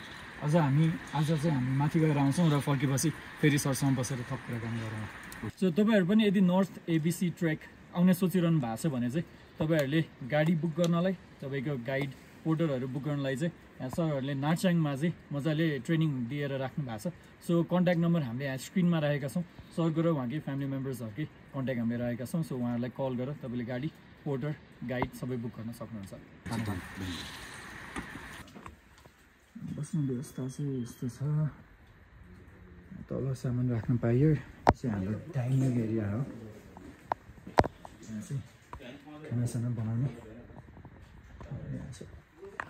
अझ आज चाहिँ हामी माथि गएर आउँछौँ र फर्केपछि फेरि सरसँग बसेर थप कुराकानी गरौँ। सो तपाईँहरू पनि यदि नर्थ ABC ट्रेक आउने सोचिरहनु भएको छ भने चाहिँ तपाईँहरूले गाडी बुक गर्नलाई तपाईँको गाइड पोर्टरहरू बुक गर्नलाई चाहिँ यहाँ सरहरूले नार्चाङमा चाहिँ मजाले ट्रेनिङ दिएर राख्नु भएको छ। सो कन्ट्याक्ट नम्बर हामीले यहाँ स्क्रिनमा राखेका छौँ। सरको र उहाँकै फ्यामिली मेम्बर्सहरूकै कन्ट्याक्ट हामीले राखेका छौँ। सो उहाँहरूलाई कल गरेर तपाईँले गाडी पोर्टर गाइड सबै बुक गर्न सक्नुहुन्छ। धन्यवाद। बस्ने व्यवस्था चाहिँ यस्तो छ। तल सामान राख्न पाइयो। चाहिँ हाम्रो डाइनिङ एरिया हो। यहाँ चाहिँ खानासाना बनाउने।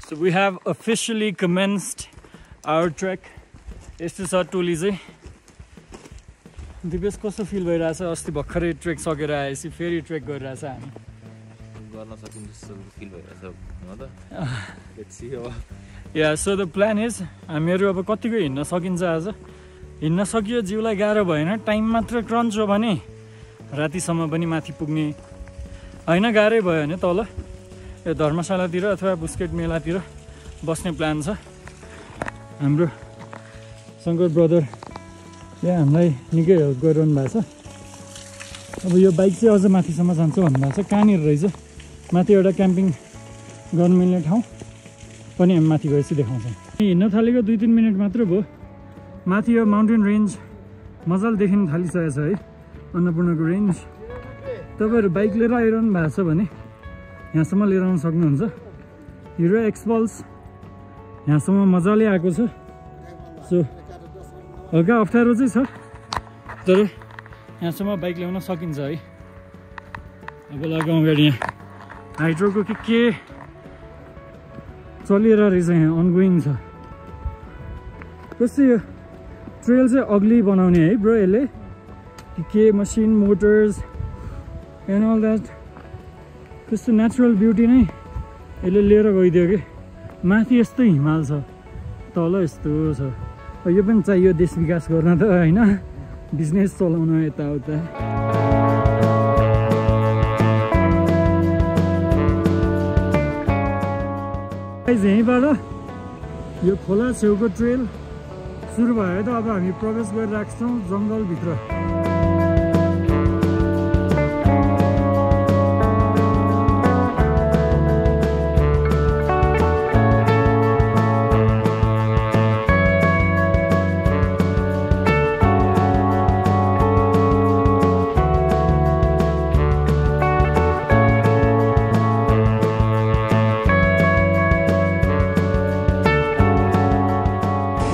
So we have officially commenced our trek. यस्तो छ टोली चाहिँ। दिपेश कस्तो फिल भइरहेछ? अस्ति भर्खरै ट्रेक सकेर आएपछि फेरि ट्रेक गरिरहेछ हामी। गर्न सकिन्छ जस्तो फिल भइरहेछ म त। लेट्स सी अब। या सो द प्लान इज हामीहरू अब कतिको हिँड्न सकिन्छ आज? हिँड्न सकियो, जिउलाई गाह्रो भएन, टाइम मात्र क्रन्च हो भने रातिसम्म पनि माथि पुग्ने होइन। गाह्रै भयो भने तल यो धर्मशालातिर अथवा बुस्केट मेलातिर बस्ने प्लान छ। हाम्रो शङ्कर ब्रदरले हामीलाई निकै हेल्प गरिरहनु भएको छ। अब यो बाइक चाहिँ अझ माथिसम्म जान्छ भन्नुभएको छ। कहाँनिर रहेछ माथि एउटा क्याम्पिङ गर्नु मिल्ने ठाउँ पनि हामी माथि गएपछि देखाउँछौँ। हिँड्न थालेको 2-3 मिनट मात्र भयो। माथि यो माउन्टेन रेन्ज मजाले देखिन थालिसकेको छ है, अन्नपूर्णको रेन्ज। तपाईँहरू बाइक लिएर आइरहनु भएको छ भने यहाँसम्म लिएर आउनु सक्नुहुन्छ। हिरो एक्सपल्स यहाँसम्म मजाले आएको छ। सो हल्का अप्ठ्यारो चाहिँ छ तर यहाँसम्म बाइक ल्याउन सकिन्छ है। अब लगाउँ गाडी। यहाँ हाइड्रोको के चलिएर रहेछ, यहाँ अनगोइङ छ। कस्तो यो ट्रेल चाहिँ अग्ली बनाउने है ब्रो यसले, के machine motors and all that. कस्तो नेचुरल ब्युटी नै यसले लिएर गइदियो कि। माथि यस्तो हिमाल छ, तल यस्तो छ। यो पनि चाहियो देश विकास गर्न त होइन, बिजनेस चलाउन यताउता। यहीँबाट यो खोला छेउको ट्रेल सुरु भयो त अब हामी प्रवेश गरिरहेको छौँ जङ्गलभित्र।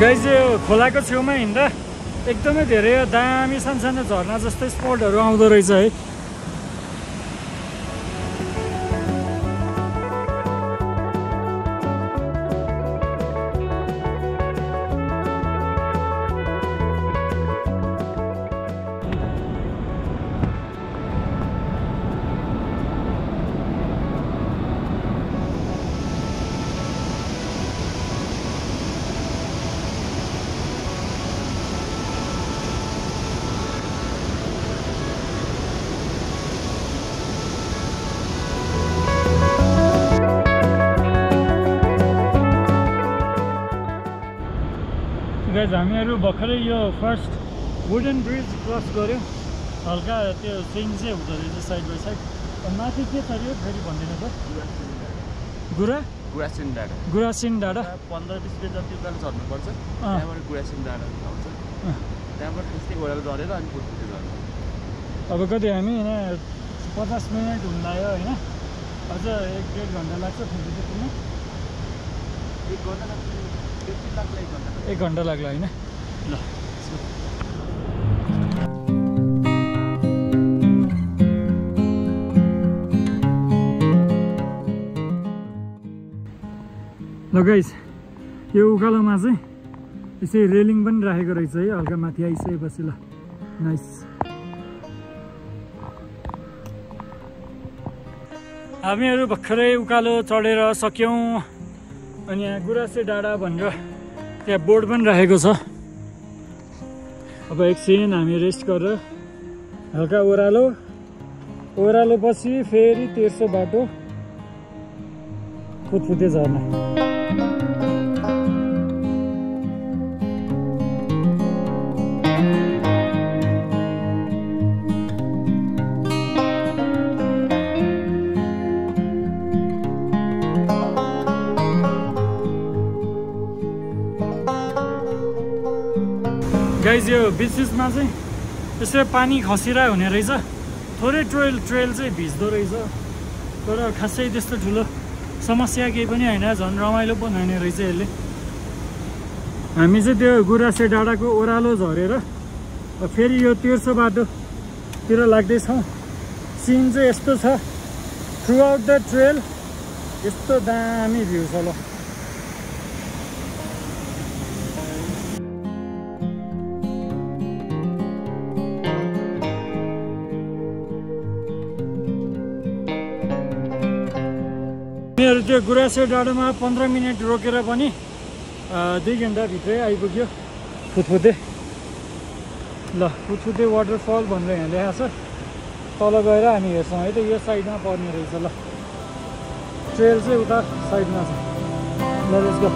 गाइज यो खोलाको छेउमा हिँड्दा एकदमै धेरै दामी सानो झरना जस्तै स्पटहरू आउँदो रहेछ है। हामीहरू भर्खरै यो फर्स्ट वुडन ब्रिज क्रस गऱ्यौँ। हल्का त्यो चेन्ज चाहिँ हुँदो रहेछ साइड बाई साइड। माथि के छ यो फेरि भनिदिनु त? गुरासिन डाँडा 15-20 मिनट जति उकालो झर्नुपर्छ, त्यहाँबाट गुरासिन डाँडा आउँछ, त्यहाँबाट त्यस्तै ओह्रालो झरेर अनि फुटफुटे झर्छ। अब कति हामी यहाँ 50 मिनट हुन लाग्यो होइन, अझ 1-1.5 घन्टा लाग्छ फुटफुटे पुग्न। 1 घन्टा लाग्ला होइन। ल ल गाइस, यो उकालोमा चाहिँ यसै रेलिङ पनि राखेको रहेछ है, हल्का माथि आइसकेपछि। ल नाइस। हामीहरू भर्खरै उकालो चढेर सक्यौँ। अनि यहाँ गुरासे डाँडा भनेर त्यहाँ बोर्ड पनि राखेको छ। अब एकछिन हामी रेस्ट गरेर हल्का ओह्रालो पछि फेरि तेर्सो बाटो फुटफुटे झर्ना। गाइज यो बिचमा चाहिँ यसरी पानी खसिरहेको हुने रहेछ, थोरै ट्रेल चाहिँ भिज्दो रहेछ, तर खासै त्यस्तो ठुलो समस्या केही पनि होइन, झन् रमाइलो पनि हुने रहेछ यसले। हामी चाहिँ त्यो गुरासे डाँडाको ओह्रालो झरेर फेरि यो तेर्सो बाटोतिर लाग्दैछौँ। सिन चाहिँ यस्तो छ, थ्रु आउट द ट्रेल यस्तो दामी भ्यू छ। ल हामीहरू त्यो गुरासे डाँडामा 15 मिनट रोकेर पनि 2 घन्टाभित्रै आइपुग्यो फुटफुटे। ल फुटफुटे वाटरफल भनेर यहाँ लेखाएको छ, तल गएर हामी हेर्छौँ है त। यो साइडमा पर्ने रहेछ। ल ट्रेल चाहिँ उता साइडमा छ। ल लेट्स गो।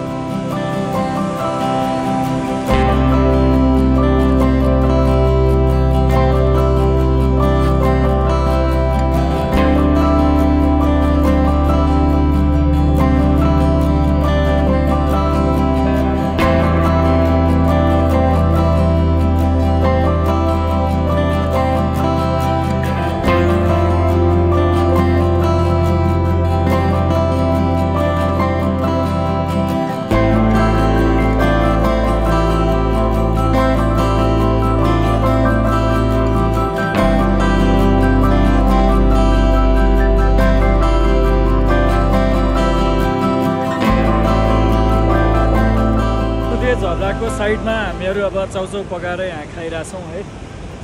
झर्नाको साइडमा हामीहरू अब चाउचाउ पकाएर यहाँ खाइरहेछौँ है।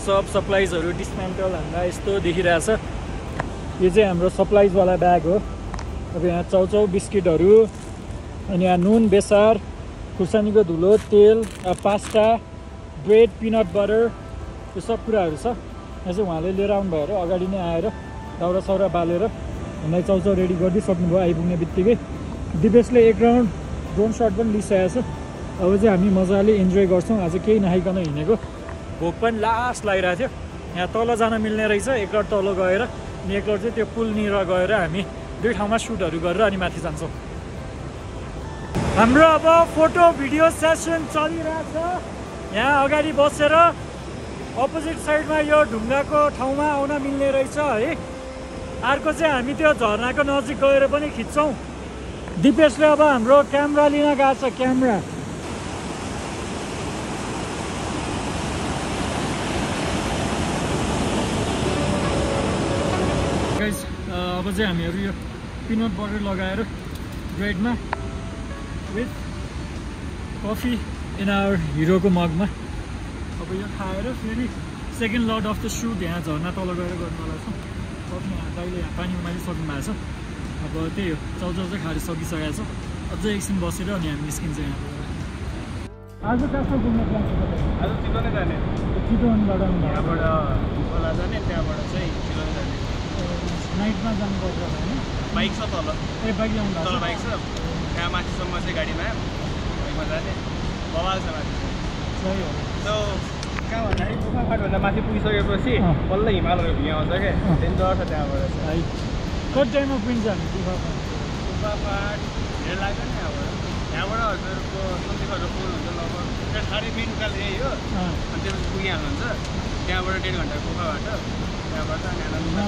सब सप्लाइजहरू डिस्मेन्टल हामीलाई यस्तो देखिरहेछ। यो चाहिँ हाम्रो सप्लाइजवाला ब्याग हो। अब यहाँ चाउचाउ बिस्किटहरू, अनि यहाँ नुन, बेसार, खुर्सानीको धुलो, तेल, पास्ता, ब्रेड, पिनट बटर, यो सब कुराहरू छ। यहाँ चाहिँ उहाँले लिएर आउनुभयो र अगाडि नै आएर दाउरा साउरा बालेर हामीलाई चाउचाउ रेडी गरिदिइसक्नुभयो। आइपुग्ने बित्तिकै दिपेशले 1 राउन्ड ड्रोन सट पनि लिइसकेको छ। अब चाहिँ हामी मजाले इन्जोय गर्छौँ। आज केही नखाइकन हिँडेको, भोक पनि लास्ट लागिरहेको थियो। यहाँ तल जान मिल्ने रहेछ, एकलट तल गएर अनि एकलट चाहिँ त्यो पुलनिर गएर हामी 2 ठाउँमा सुटहरू गरेर अनि माथि जान्छौँ। हाम्रो अब फोटो भिडियो सेसन चलिरहेछ। यहाँ अगाडि बसेर अपोजिट साइडमा यो ढुङ्गाको ठाउँमा आउन मिल्ने रहेछ है। अर्को चाहिँ हामी त्यो झर्नाको नजिक गएर पनि खिच्छौँ। दिपेशले अब हाम्रो क्यामेरा लिन गएको छ। क्यामेरा अब चाहिँ हामीहरू यो पिनट बटर लगाएर ब्रेडमा विथ कफी इन आवर हिरोको मगमा अब यो खाएर फेरि second lot of the shoot यहाँ झर्ना तल गएर गर्नुवाला छौँ। कफी यहाँ दाइले यहाँ पानी उमालिसक्नु भएको छ। अब त्यही हो, चाउचाउ चाहिँ खाएर सकिसकेको छ। अझै एकछिन बसेर अनि हामी निस्किन्छ यहाँबाट। आज कहाँ घुम्न प्लान छ? आज चितवनै जाने। चितवनबाट यहाँबाट खोला जाने, त्यहाँबाट चाहिँ चितवन जाने। नाइटमा जानुपर्छ होइन? बाइक छ तल। बाइक ल्याउनु तल बाइक छ, त्यहाँ माथिसम्म चाहिँ गाडीमा बाइकमा जाने। बवाल छ माथि। सही हो। त्यो कहाँ भन्दाखेरि गुफाफाटभन्दा माथि पुगिसकेपछि बल्ल हिमालहरू भुइँ आउँछ क्या डेन्जर छ त्यहाँबाट है कति टाइममा पुगिन्छ हामी गुफाफाट धेरै लाग्छ नि यहाँबाट हजुरको सन्तिखरको पुल हुन्छ लगभग त्यहाँ 3.5 मिनट उकालो यही हो अनि त्यसपछि पुगिहाल्नुहुन्छ त्यहाँबाट 1.5 घन्टा गुफाबाट त्यहाँबाट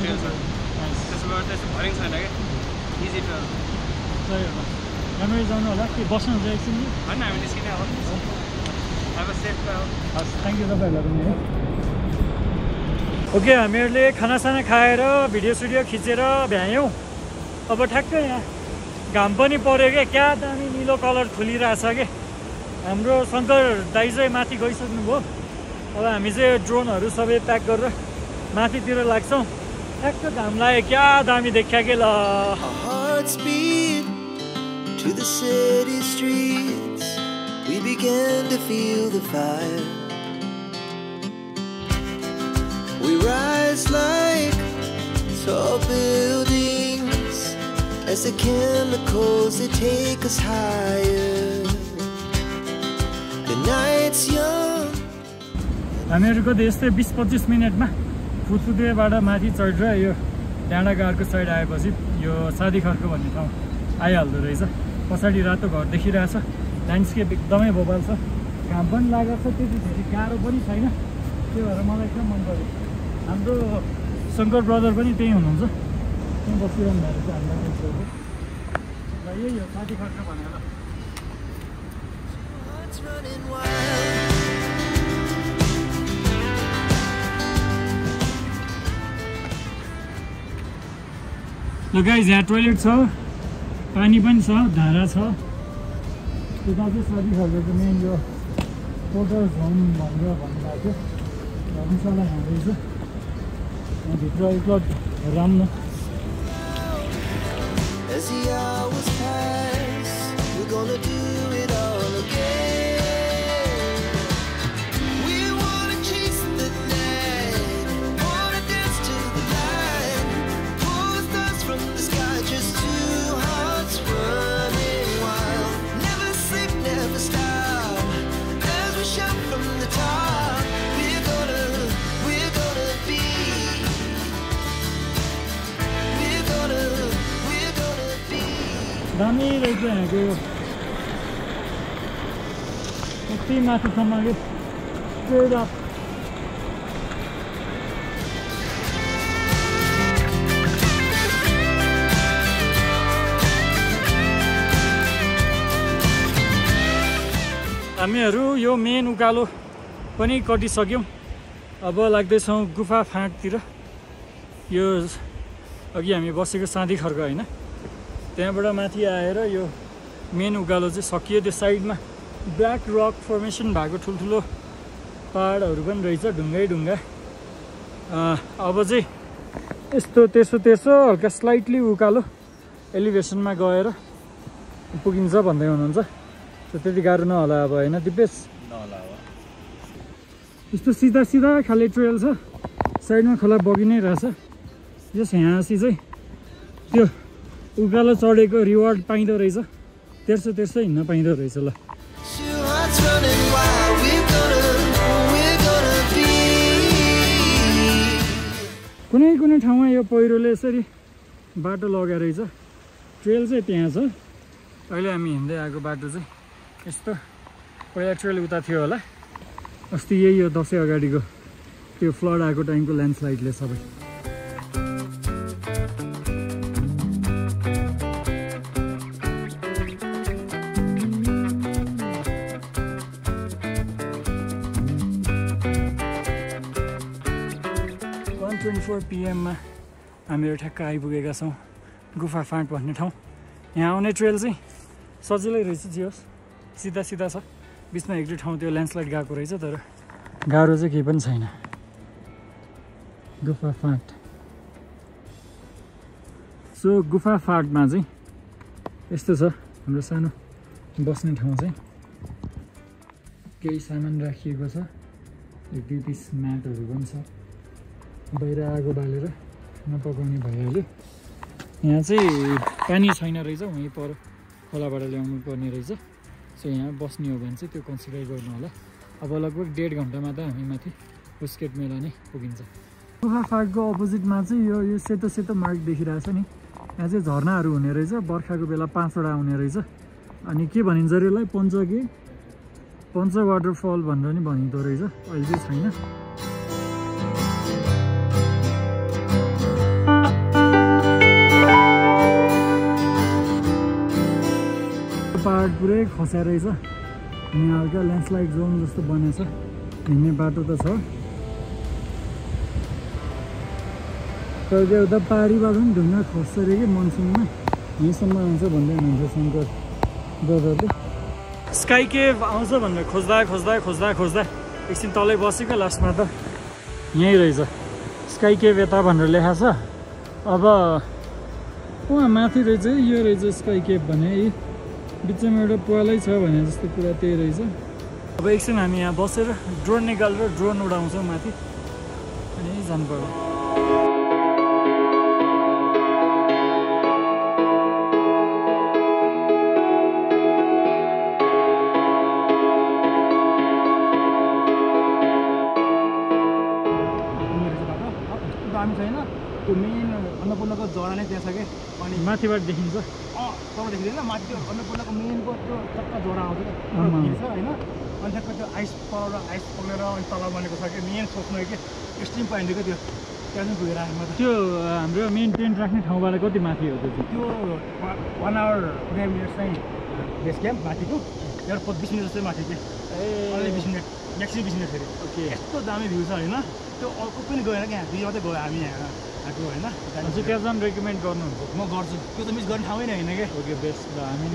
ट्रेल छ त्यसबाट त्यस्तो भरिङ छैन क्या इजी ट्रेल सही हो राम्ररी जानु होला के बस्नुहुन्छ एकछिन होइन हामी निस्किने अब सेफ हो हस् थ्याङ्क यू तपाईँहरूलाई पनि है ओके हामीहरूले खानासाना खाएर भिडियो सिडियो खिचेर भ्यायौँ अब ठ्याक्कै यहाँ घाम पनि पऱ्यो क्या दामी निलो कलर खुलिरहेछ कि हाम्रो शङ्कर दाइ चाहिँ माथि गइसक्नुभयो अब हामी चाहिँ ड्रोनहरू सबै प्याक गरेर माथितिर लाग्छौँ ठ्याक्क घाम लाग्यो क्या दामी देखिया के ल To the city streets, we began to feel the fire. We rise like tall buildings as the chemicals they take us higher. The night's young. हामीहरूको त यस्तै 20-25 मिनटमा फुतफुतेबाट माथि चढेर यो डाँडागारको साइड आएपछि यो सादीखरको भन्ने ठाउँ आइहाल्दो रहेछ पछाडि रातो घर देखिरहेछ ल्यान्डस्केप एकदमै भोपाल छ घाम पनि लागेको छ त्यति धेरै गाह्रो पनि छैन त्यो भएर मलाई एकदम मन पर्यो हाम्रो शङ्कर ब्रदर पनि त्यही हुनुहुन्छ त्यहीँ बसिरहनु भएको छ हामीलाई र यही हो सादीखरको भनेर ल गाइज यहाँ टोइलेट छ पानी पनि छ धारा छ यता चाहिँ सादीखरको मेन यो पोटर्स होम भनेर भन्नुभएको थियो धर्मशाला हाल्दैछ यहाँभित्र एकलट राम्रो As the hours pass, we're gonna do it all again. We wanna chase the night, wanna dance to the light, pull the stars from the sky, just two hearts running wild. Never sleep, never stop, as we shout from the top. We're gonna be. We're gonna be. दामी रहेछ यहाँको यो कति माथिसम्म कि straight up हामीहरू यो main उकालो पनि कटिसक्यौँ अब लाग्दैछौँ गुफा फाँटतिर यो अघि हामी बसेको सादीखरको होइन त्यहाँबाट माथि आएर यो मेन उकालो चाहिँ सकियो त्यो साइडमा ब्ल्याक रक फर्मेसन भएको ठुल्ठुलो पहाडहरू पनि रहेछ ढुङ्गै ढुङ्गा अब चाहिँ यस्तो त्यसो हल्का स्लाइटली उकालो एलिभेसनमा गएर पुगिन्छ भन्दै हुनुहुन्छ त्यति गाह्रो नहोला अब होइन दिपेश यस्तो सिधा सिधा खाले ट्रेल छ साइडमा खोला बगि नै रहेछ जस यहाँसी चाहिँ त्यो उकालो चढेको रिवार्ड पाइँदो रहेछ तेर्सो हिँड्न पाइँदो रहेछ ल कुनै ठाउँमा यो पहिरोले यसरी बाटो लगाएर रहेछ ट्रेल चाहिँ त्यहाँ छ अहिले हामी हिँड्दै आएको बाटो चाहिँ यस्तो पहिला ट्रेल उता थियो होला अस्ति यही हो दसैँ अगाडिको त्यो फ्लड आएको टाइमको ल्यान्डस्लाइडले सबै PM मा हामीहरू ठ्याक्क आइपुगेका छौँ गुफा फाँट भन्ने ठाउँ यहाँ आउने ट्रेल चाहिँ सजिलै रहेछ जे होस् सिधा सिधा छ बिचमा एक दुई ठाउँ त्यो ल्यान्डस्लाइड गएको रहेछ तर गाह्रो चाहिँ केही पनि छैन गुफा फाँट सो गुफा फाँटमा चाहिँ यस्तो छ हाम्रो सानो बस्ने ठाउँ चाहिँ केही सामान राखिएको छ एक दुई पिस म्याटहरू पनि छ बाहिर आगो बालेर नपकाउने भइहाल्यो यहाँ चाहिँ पानी छैन रहेछ वहीँ पर खोलाबाट ल्याउनु पर्ने रहेछ सो यहाँ बस्ने हो भने चाहिँ त्यो कन्सिडर गर्नु होला अब लगभग 1.5 घन्टामा त हामी माथि बुस्केट मेला नै पुगिन्छ। सुखा फाँटको अपोजिटमा चाहिँ यो सेतो सेतो मार्क देखिरहेछ नि, यहाँ चाहिँ झरनाहरू हुने रहेछ। बर्खाको बेला 5वटा हुने रहेछ। अनि के भनिन्छ अरे यसलाई पञ्च वाटरफल भनेर नि भनिँदो रहेछ। अहिले चाहिँ छैन। पहाड पुरै खस्या रहेछ अनि हल्का ल्यान्डस्लाइड जोन जस्तो बनेछ। हिँड्ने बाटो त छ तर त्यो उता पहाडीबाट पनि ढुङ्गा खस्छ अरे कि मनसुनमा यहीँसम्म आउँछ भन्दै हुनुहुन्छ शङ्कर ब्रदरले। स्काई केभ आउँछ भनेर खोज्दा एकछिन तलै बसेको लास्टमा त यहीँ रहेछ स्काई केभ यता भनेर लेखाएको छ। अब उहाँ माथि रहेछ यो रहेछ स्काई केभ भने है, बिचमा एउटा पालै छ भने जस्तो कुरा त्यही रहेछ। अब एकछिन हामी यहाँ बसेर ड्रोन निकालेर ड्रोन उडाउँछौँ माथि अनि जानु पर्यो। दामी छैन त्यो मेन अन्नपूर्णको जरा नै त्यहाँ छ कि अनि माथिबाट देखिन्छ तल देखिँदैन माथि त्यो अन्नपूर्णको मेनको त्यो चक्का जरा आउँछ क्या भिड छ होइन अनि ठ्याक्क त्यो आइस पर आइस पग्लेर अनि तल बनेको छ कि मेन सोच्नु कि स्ट्रिम पाइन्छ क्या त्यो त्यहाँ चाहिँ पुगेर आएँ म त। त्यो हाम्रो मेन टेन्ट राख्ने ठाउँबाट कति माथि हो त्यो 1 आवर 5 मिनट चाहिँ बेस क्याम्प माथिको एउटा 20 मिनट जस्तै माथि चाहिँ अहिले 20 मिनट म्याक्सिमम् 20 मिनट फेरि। ओके यस्तो दामी भ्यू छ होइन त्यो अर्को पनि गएन क्या दुई मात्रै गयो हामी यहाँ आएको होइन। त्यहाँ जान रेकमेन्ड गर्नुहुन्छ? म गर्छु त्यो त मिस गर्ने ठाउँै नै होइन क्या। ओके बेस्ट ल हामी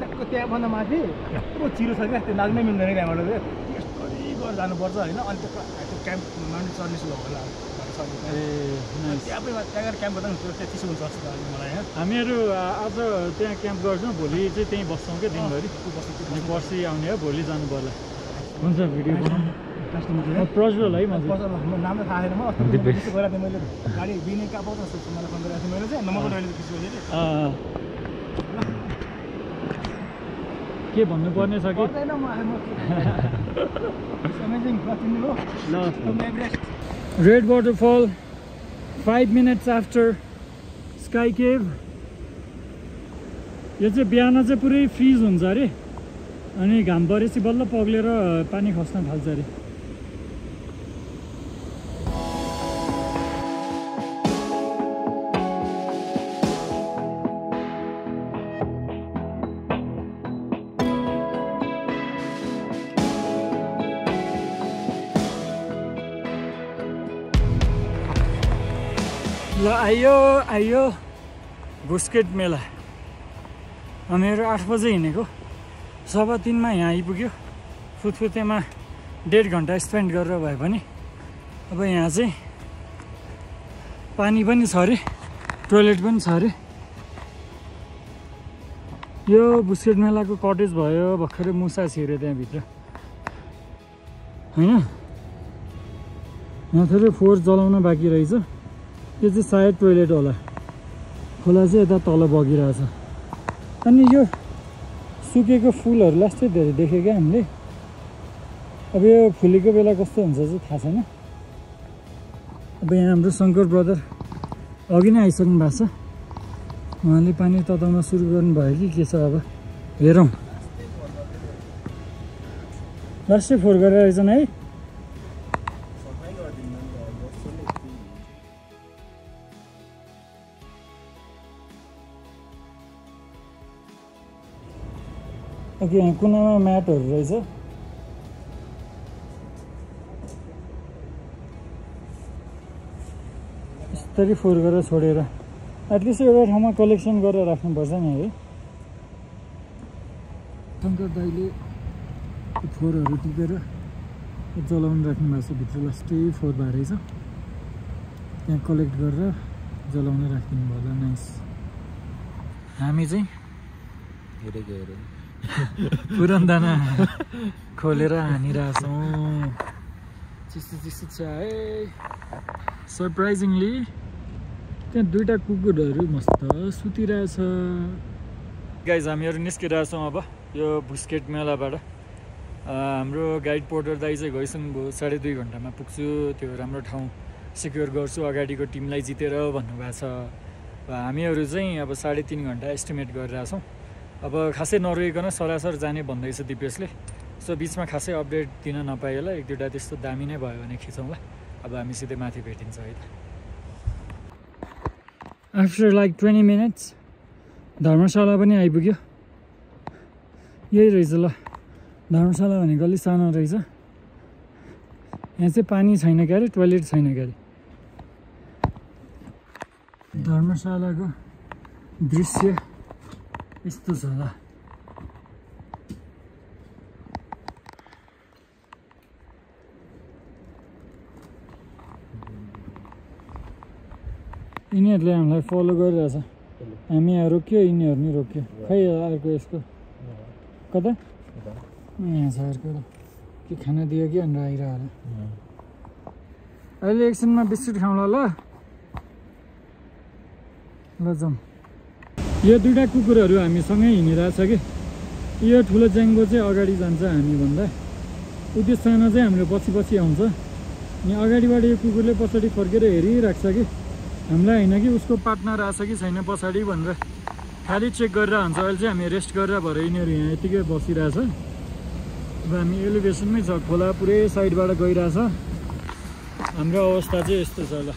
ट्याक्क त्यहाँभन्दा माथि यत्रो चिरो छ क्या त्यो नाच्नै मिल्दैन त्यहाँबाट चाहिँ यस्तो गरेर जानुपर्छ होइन। अनि त्यो क्याम्प माउन्टेन चढ्ने सुरु होला त्यहाँ गएर क्याम्प गर्दा पनि चिसो हुन्छ जस्तो लाग्यो मलाई। हामीहरू आज त्यहाँ क्याम्प गर्छौँ, भोलि चाहिँ त्यहीँ बस्छौँ क्या दिनभरि। अनि पर्सि आउने हो, भोलि जानु पर्ला। हुन्छ भिडियो प्रज्वल है म नाम त थाहा छैन। म अस्ति गएर थिएँ मैले गाडी दिने कहाँ पाउँछ जस्तो मलाई फोन गरेको थिएँ मैले चाहिँ नम्बर अहिले खिच्छु के भन्नुपर्ने छ कि red waterfall 5 minutes after sky cave. यो चाहिँ बिहान चाहिँ पुरै फ्रिज हुन्छ अरे अनि घाम परेपछि बल्ल पग्लेर पानी खस्न थाल्छ अरे। ल आइयो बुस्केट मेला। हामीहरू 8 बजे हिँडेको 3:15 यहाँ आइपुग्यो। फुत्फुतेमा 1.5 घन्टा स्पेन्ड गरेर भए पनि अब यहाँ चाहिँ पानी पनि छ अरे, टोइलेट पनि छ अरे। यो बुस्केट मेलाको कटेज भयो भर्खरै मुसा छिर्यो त्यहाँभित्र होइन। यहाँ थोरै फोहोर जलाउन बाँकी रहेछ। यो चाहिँ सायद टोइलेट होला। खोला चाहिँ यता तल बगिरहेछ। अनि यो सुकेको फुलहरू लास्टै धेरै देख्यो क्या हामीले। अब यो फुलेको बेला कस्तो हुन्छ चाहिँ थाहा छैन। अब यहाँ हाम्रो शङ्कर ब्रदर अघि नै आइसक्नु भएको छ। उहाँले पानी तताउन सुरु गर्नुभयो कि के छ अब हेरौँ। लास्टै फोहोर गरेर आइछन् है। ओके यहाँ कुनामा म्याटहरू रहेछ। यस्तरी फोहोर गरेर छोडेर एटलिस्ट एउटा ठाउँमा कलेक्सन गरेर राख्नुपर्छ नि है। शङ्कर दाइले फोहोरहरू टिपेर जलाउनु राख्नु भएको छ भित्र। लास्टै फोहोर भएर रहेछ त्यहाँ कलेक्ट गरेर जलाउन राखिदिनु भयो होला। नाइस। हामी चाहिँ हेरेको पुरन्दाना खोलेर हानिरहेछौँ। चिसो चिसो छ है। सरप्राइजिङली त्यहाँ 2टा कुकुरहरू मस्त सुतिरहेछ। गाइज हामीहरू निस्किरहेछौँ अब यो बुस्केट मेलाबाट। हाम्रो गाइड पोर्टर दाइ चाहिँ गइसक्नु भयो 2.5 घन्टामा पुग्छु त्यो राम्रो ठाउँ सिक्योर गर्छु अगाडिको टिमलाई जितेर भन्नुभएको छ हामीहरू चाहिँ अब 3.5 घन्टा एस्टिमेट गरिरहेछौँ अब खासै नरोइकन सरासर जाने भन्दैछ दिपेशले सो बिचमा खासै अपडेट दिन नपाए होला 1-2टा त्यस्तो दामी नै भयो भने खिचौँला अब हामी सिधै माथि भेटिन्छ है त आफ्टर लाइक 20 मिनट्स धर्मशाला पनि आइपुग्यो यही रहेछ ल धर्मशाला भनेको अलिक सानो रहेछ यहाँ चाहिँ पानी छैन क्यारे टोयलेट छैन क्यारे धर्मशालाको दृश्य यस्तो छ ल यिनीहरूले हामीलाई फलो गरिरहेछ हामी यहाँ रोक्यो यिनीहरू नि रोक्यो खै अर्को यसको कता यहाँ छ अर्को के खाना दियो कि भनेर आइरह होला अहिले एकछिनमा बिस्कुट खाउँला ल जाउँ यो 2टा कुकुरहरू हामीसँगै हिँडिरहेछ कि यो ठुलो ज्याङ्गो चाहिँ अगाडि जान्छ हामीभन्दा ऊ त्यो सानो चाहिँ हाम्रो पछि पछि आउँछ अनि अगाडिबाट यो कुकुरले पछाडि फर्केर हेरिरहेको छ कि हामीलाई होइन कि उसको पार्टनर आएछ कि छैन पछाडि भनेर खालि चेक गरेर हुन्छ अहिले चाहिँ हामी रेस्ट गरेर भएर यिनीहरू यहाँ यतिकै बसिरहेछ अब हामी एलिभेसनमै छ खोला पुरै साइडबाट गइरहेछ हाम्रो अवस्था चाहिँ यस्तो छ ल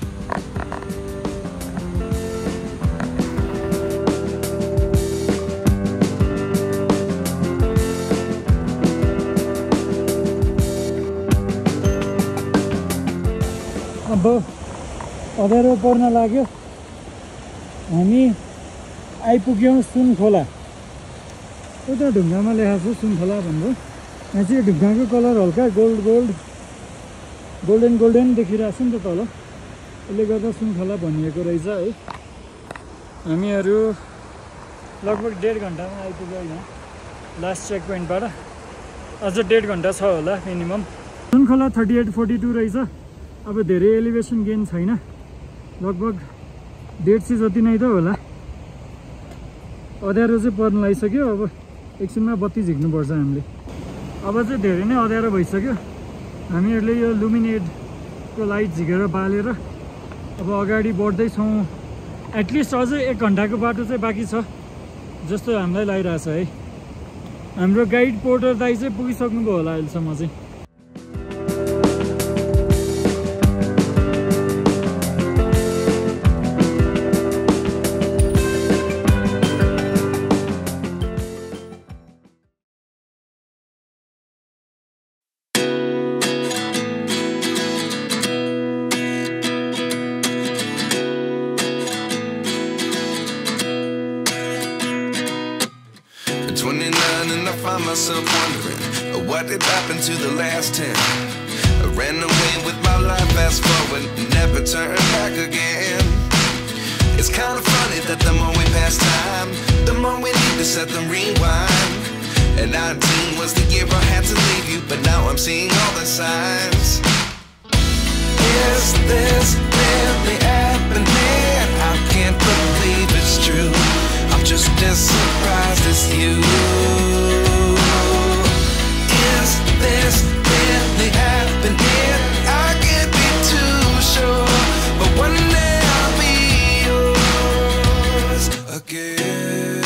अब अँध्यारो पर्न लाग्यो हामी आइपुग्यौँ सुनखोला उता ढुङ्गामा लेखाएको छ सुनखोला भनेर यहाँ चाहिँ ढुङ्गाको कलर हल्का गोल्डन देखिरहेको छ नि त तल यसले गर्दा सुनखोला भनिएको रहेछ है हामीहरू लगभग 1.5 घन्टामा आइपुग्यो यहाँ लास्ट चेक पोइन्टबाट अझ 1.5 घन्टा छ होला मिनिमम सुनखोला 3842 रहेछ अब धेरै एलिभेसन गेन छैन लगभग 150 जति नै त होला अँध्यारो चाहिँ पर्न लागिसक्यो अब एकछिनमा बत्ती झिक्नुपर्छ हामीले अब चाहिँ धेरै नै अँध्यारो भइसक्यो हामीहरूले यो लुमिनेटको लाइट झिकेर बालेर अब अगाडि बढ्दैछौँ एटलिस्ट अझै 1 घन्टाको बाटो चाहिँ बाँकी छ जस्तो हामीलाई लागिरहेछ है हाम्रो गाइड पोर्टर दाइ चाहिँ पुगिसक्नुभयो होला अहिलेसम्म चाहिँ myself wondering what did happen to the last 10. I ran away with my life, fast forward, never turn back again. It's kind of funny that the more we pass time, the more we need to set the rewind. And 19 was the year I had to leave you, but now I'm seeing all the signs. Is this really happening? I can't believe it's true. I'm just as surprised as you. Is this really happening? I can't be too sure, but one day I'll be yours again.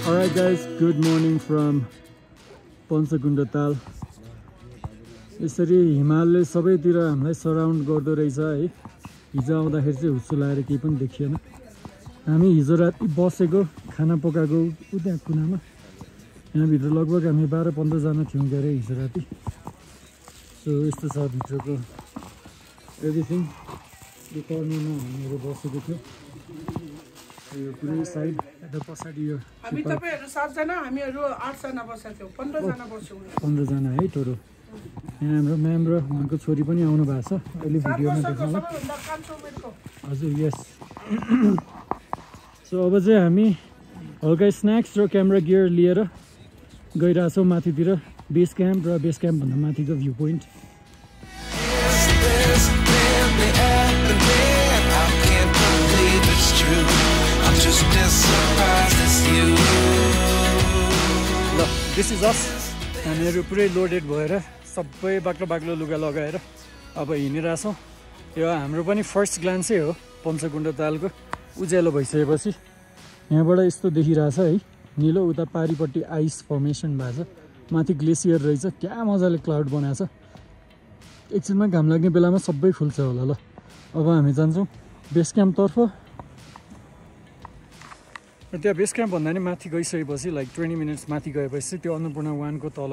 Alright guys, good morning from पञ्चकुण्ड ताल। यसरी हिमालले सबैतिर हामीलाई surround गर्दो रहेछ है। हिजो आउँदाखेरि चाहिँ हुस्सो लागेर केही पनि देखिएन। हामी हिजो राति बसेको खाना पकाएको उता कुनामा यहाँभित्र लगभग हामी 12-15 जना थियौँ गरे हिजो राति। सो यस्तो छ भित्रको एभ्रिथिङ। यो कर्नरमा हामीहरू बसेको थियो। यो पुरै साइड यता पछाडि यो हामी तपाईहरु 7 जना हामीहरु 8 जना बसेका थियौ 15 जना बस्यौं 15 जना है टोटल। यहाँ हाम्रो म्याम र उनको छोरी पनि आउनु भएको छ अहिले भिडियोमा देख्नुला हजुर यस। सो अब चाहिँ हामी हल्का स्न्याक्स र क्यामेरा गियर लिएर गइरहेछौँ माथितिर बेस क्याम्प र बेस क्याम्प भन्दा माथिको view point. I'm just just as surprised as you. ल दिस इज अस हामीहरू पुरै लोडेड भएर सबै बाक्लो बाक्लो लुगा लगाएर अब हिँडिरहेछौँ यो हाम्रो पनि फर्स्ट ग्लान्सै हो पञ्चकुण्ड तालको उज्यालो भइसकेपछि यहाँबाट यस्तो देखिरहेछ है निलो उता पारिपट्टि आइस फर्मेसन भएको छ माथि ग्लेसियर रहेछ क्या मजाले क्लाउड बनाएको छ एकछिनमा घाम लाग्ने बेलामा सबै खुल्छ होला ल अब हामी जान्छौँ बेस क्याम्पतर्फ त्यहाँ बेस क्याम्प भन्दा नि माथि गइसकेपछि लाइक 20 मिनट्स माथि गएपछि त्यो अन्नपूर्ण 1 को तल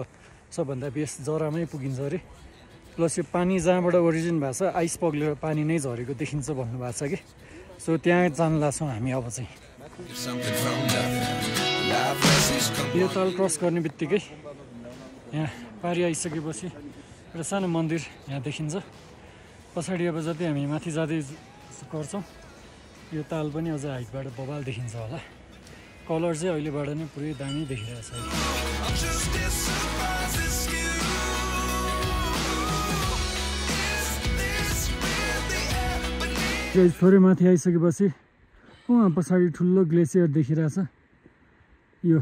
सबभन्दा बेस जरामै पुगिन्छ अरे प्लस यो पानी जहाँबाट ओरिजिन भएको छ आइस पग्लेर पानी नै झरेको देखिन्छ भन्नुभएको छ कि सो त्यहाँ जान लाग्छौँ हामी अब चाहिँ यो ताल क्रस गर्ने बित्तिकै यहाँ पारी आइसकेपछि एउटा सानो मन्दिर यहाँ देखिन्छ पछाडि अब जति हामी माथि जाँदै गर्छौँ यो ताल पनि अझ हाइटबाट बबाल देखिन्छ होला कलर चाहिँ अहिलेबाट नै पुरै दामी देखिरहेछ थोरै माथि आइसकेपछि उहाँ पछाडि ठुलो ग्लेसियर देखिरहेछ यो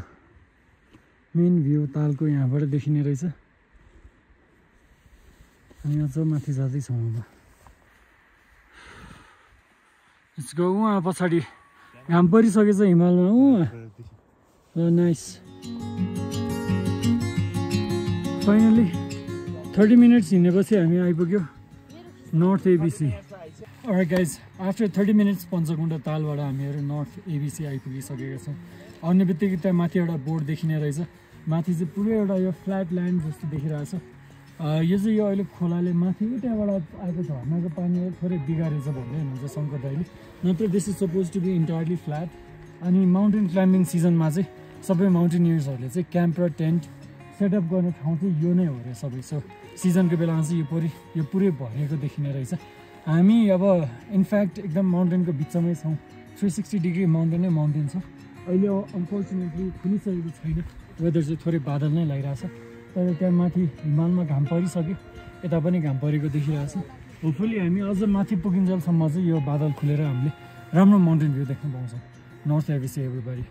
मेन भ्यू तालको यहाँबाट देखिने रहेछ अनि अझ माथि जाँदैछौँ अब यसको उहाँ पछाडि घाम परिसकेछ हिमालमा उहाँ ल नाइस फाइनली 30 मिनट्स हिँडेपछि हामी आइपुग्यो north ABC alright guys after 30 minutes Panchkund तालबाट हामीहरू नर्थ एबिसी आइपुगिसकेका छौँ आउने बित्तिकै त्यहाँ माथि एउटा बोर्ड देखिने रहेछ माथि चाहिँ पुरै एउटा यो फ्ल्याट ल्यान्ड जस्तो देखिरहेछ यो चाहिँ यो अहिले खोलाले माथि त्यहाँबाट आएको झर्नाको पानी थोरै बिगारेछ भन्दै हुनुहुन्छ शङ्कर दाइले नत्र this is suppose to be entirely flat अनि माउन्टेन क्लाइम्बिङ सिजनमा चाहिँ सबै माउन्टेनियर्सहरूले चाहिँ क्याम्प र टेन्ट सेटअप गर्ने ठाउँ चाहिँ यो नै हो अरे सबै सो सिजनको बेलामा चाहिँ यो पुरै भरिएको देखिने रहेछ हामी अब इनफ्याक्ट एकदम माउन्टेनको बिचमै छौँ 360 डिग्री माउन्टेन छ अहिले अनफर्चुनेटली खुलिसकेको छैन वेदर चाहिँ थोरै बादल नै लागिरहेछ तर त्यहाँ माथि हिमालमा घाम परिसक्यो यता पनि घाम परेको देखिरहेछ होपफुली हामी अझ माथि पुगिन्जेलसम्म चाहिँ यो बादल खुलेर हामीले राम्रो माउन्टेन भ्यू देख्न पाउँछौँ north ABC everybody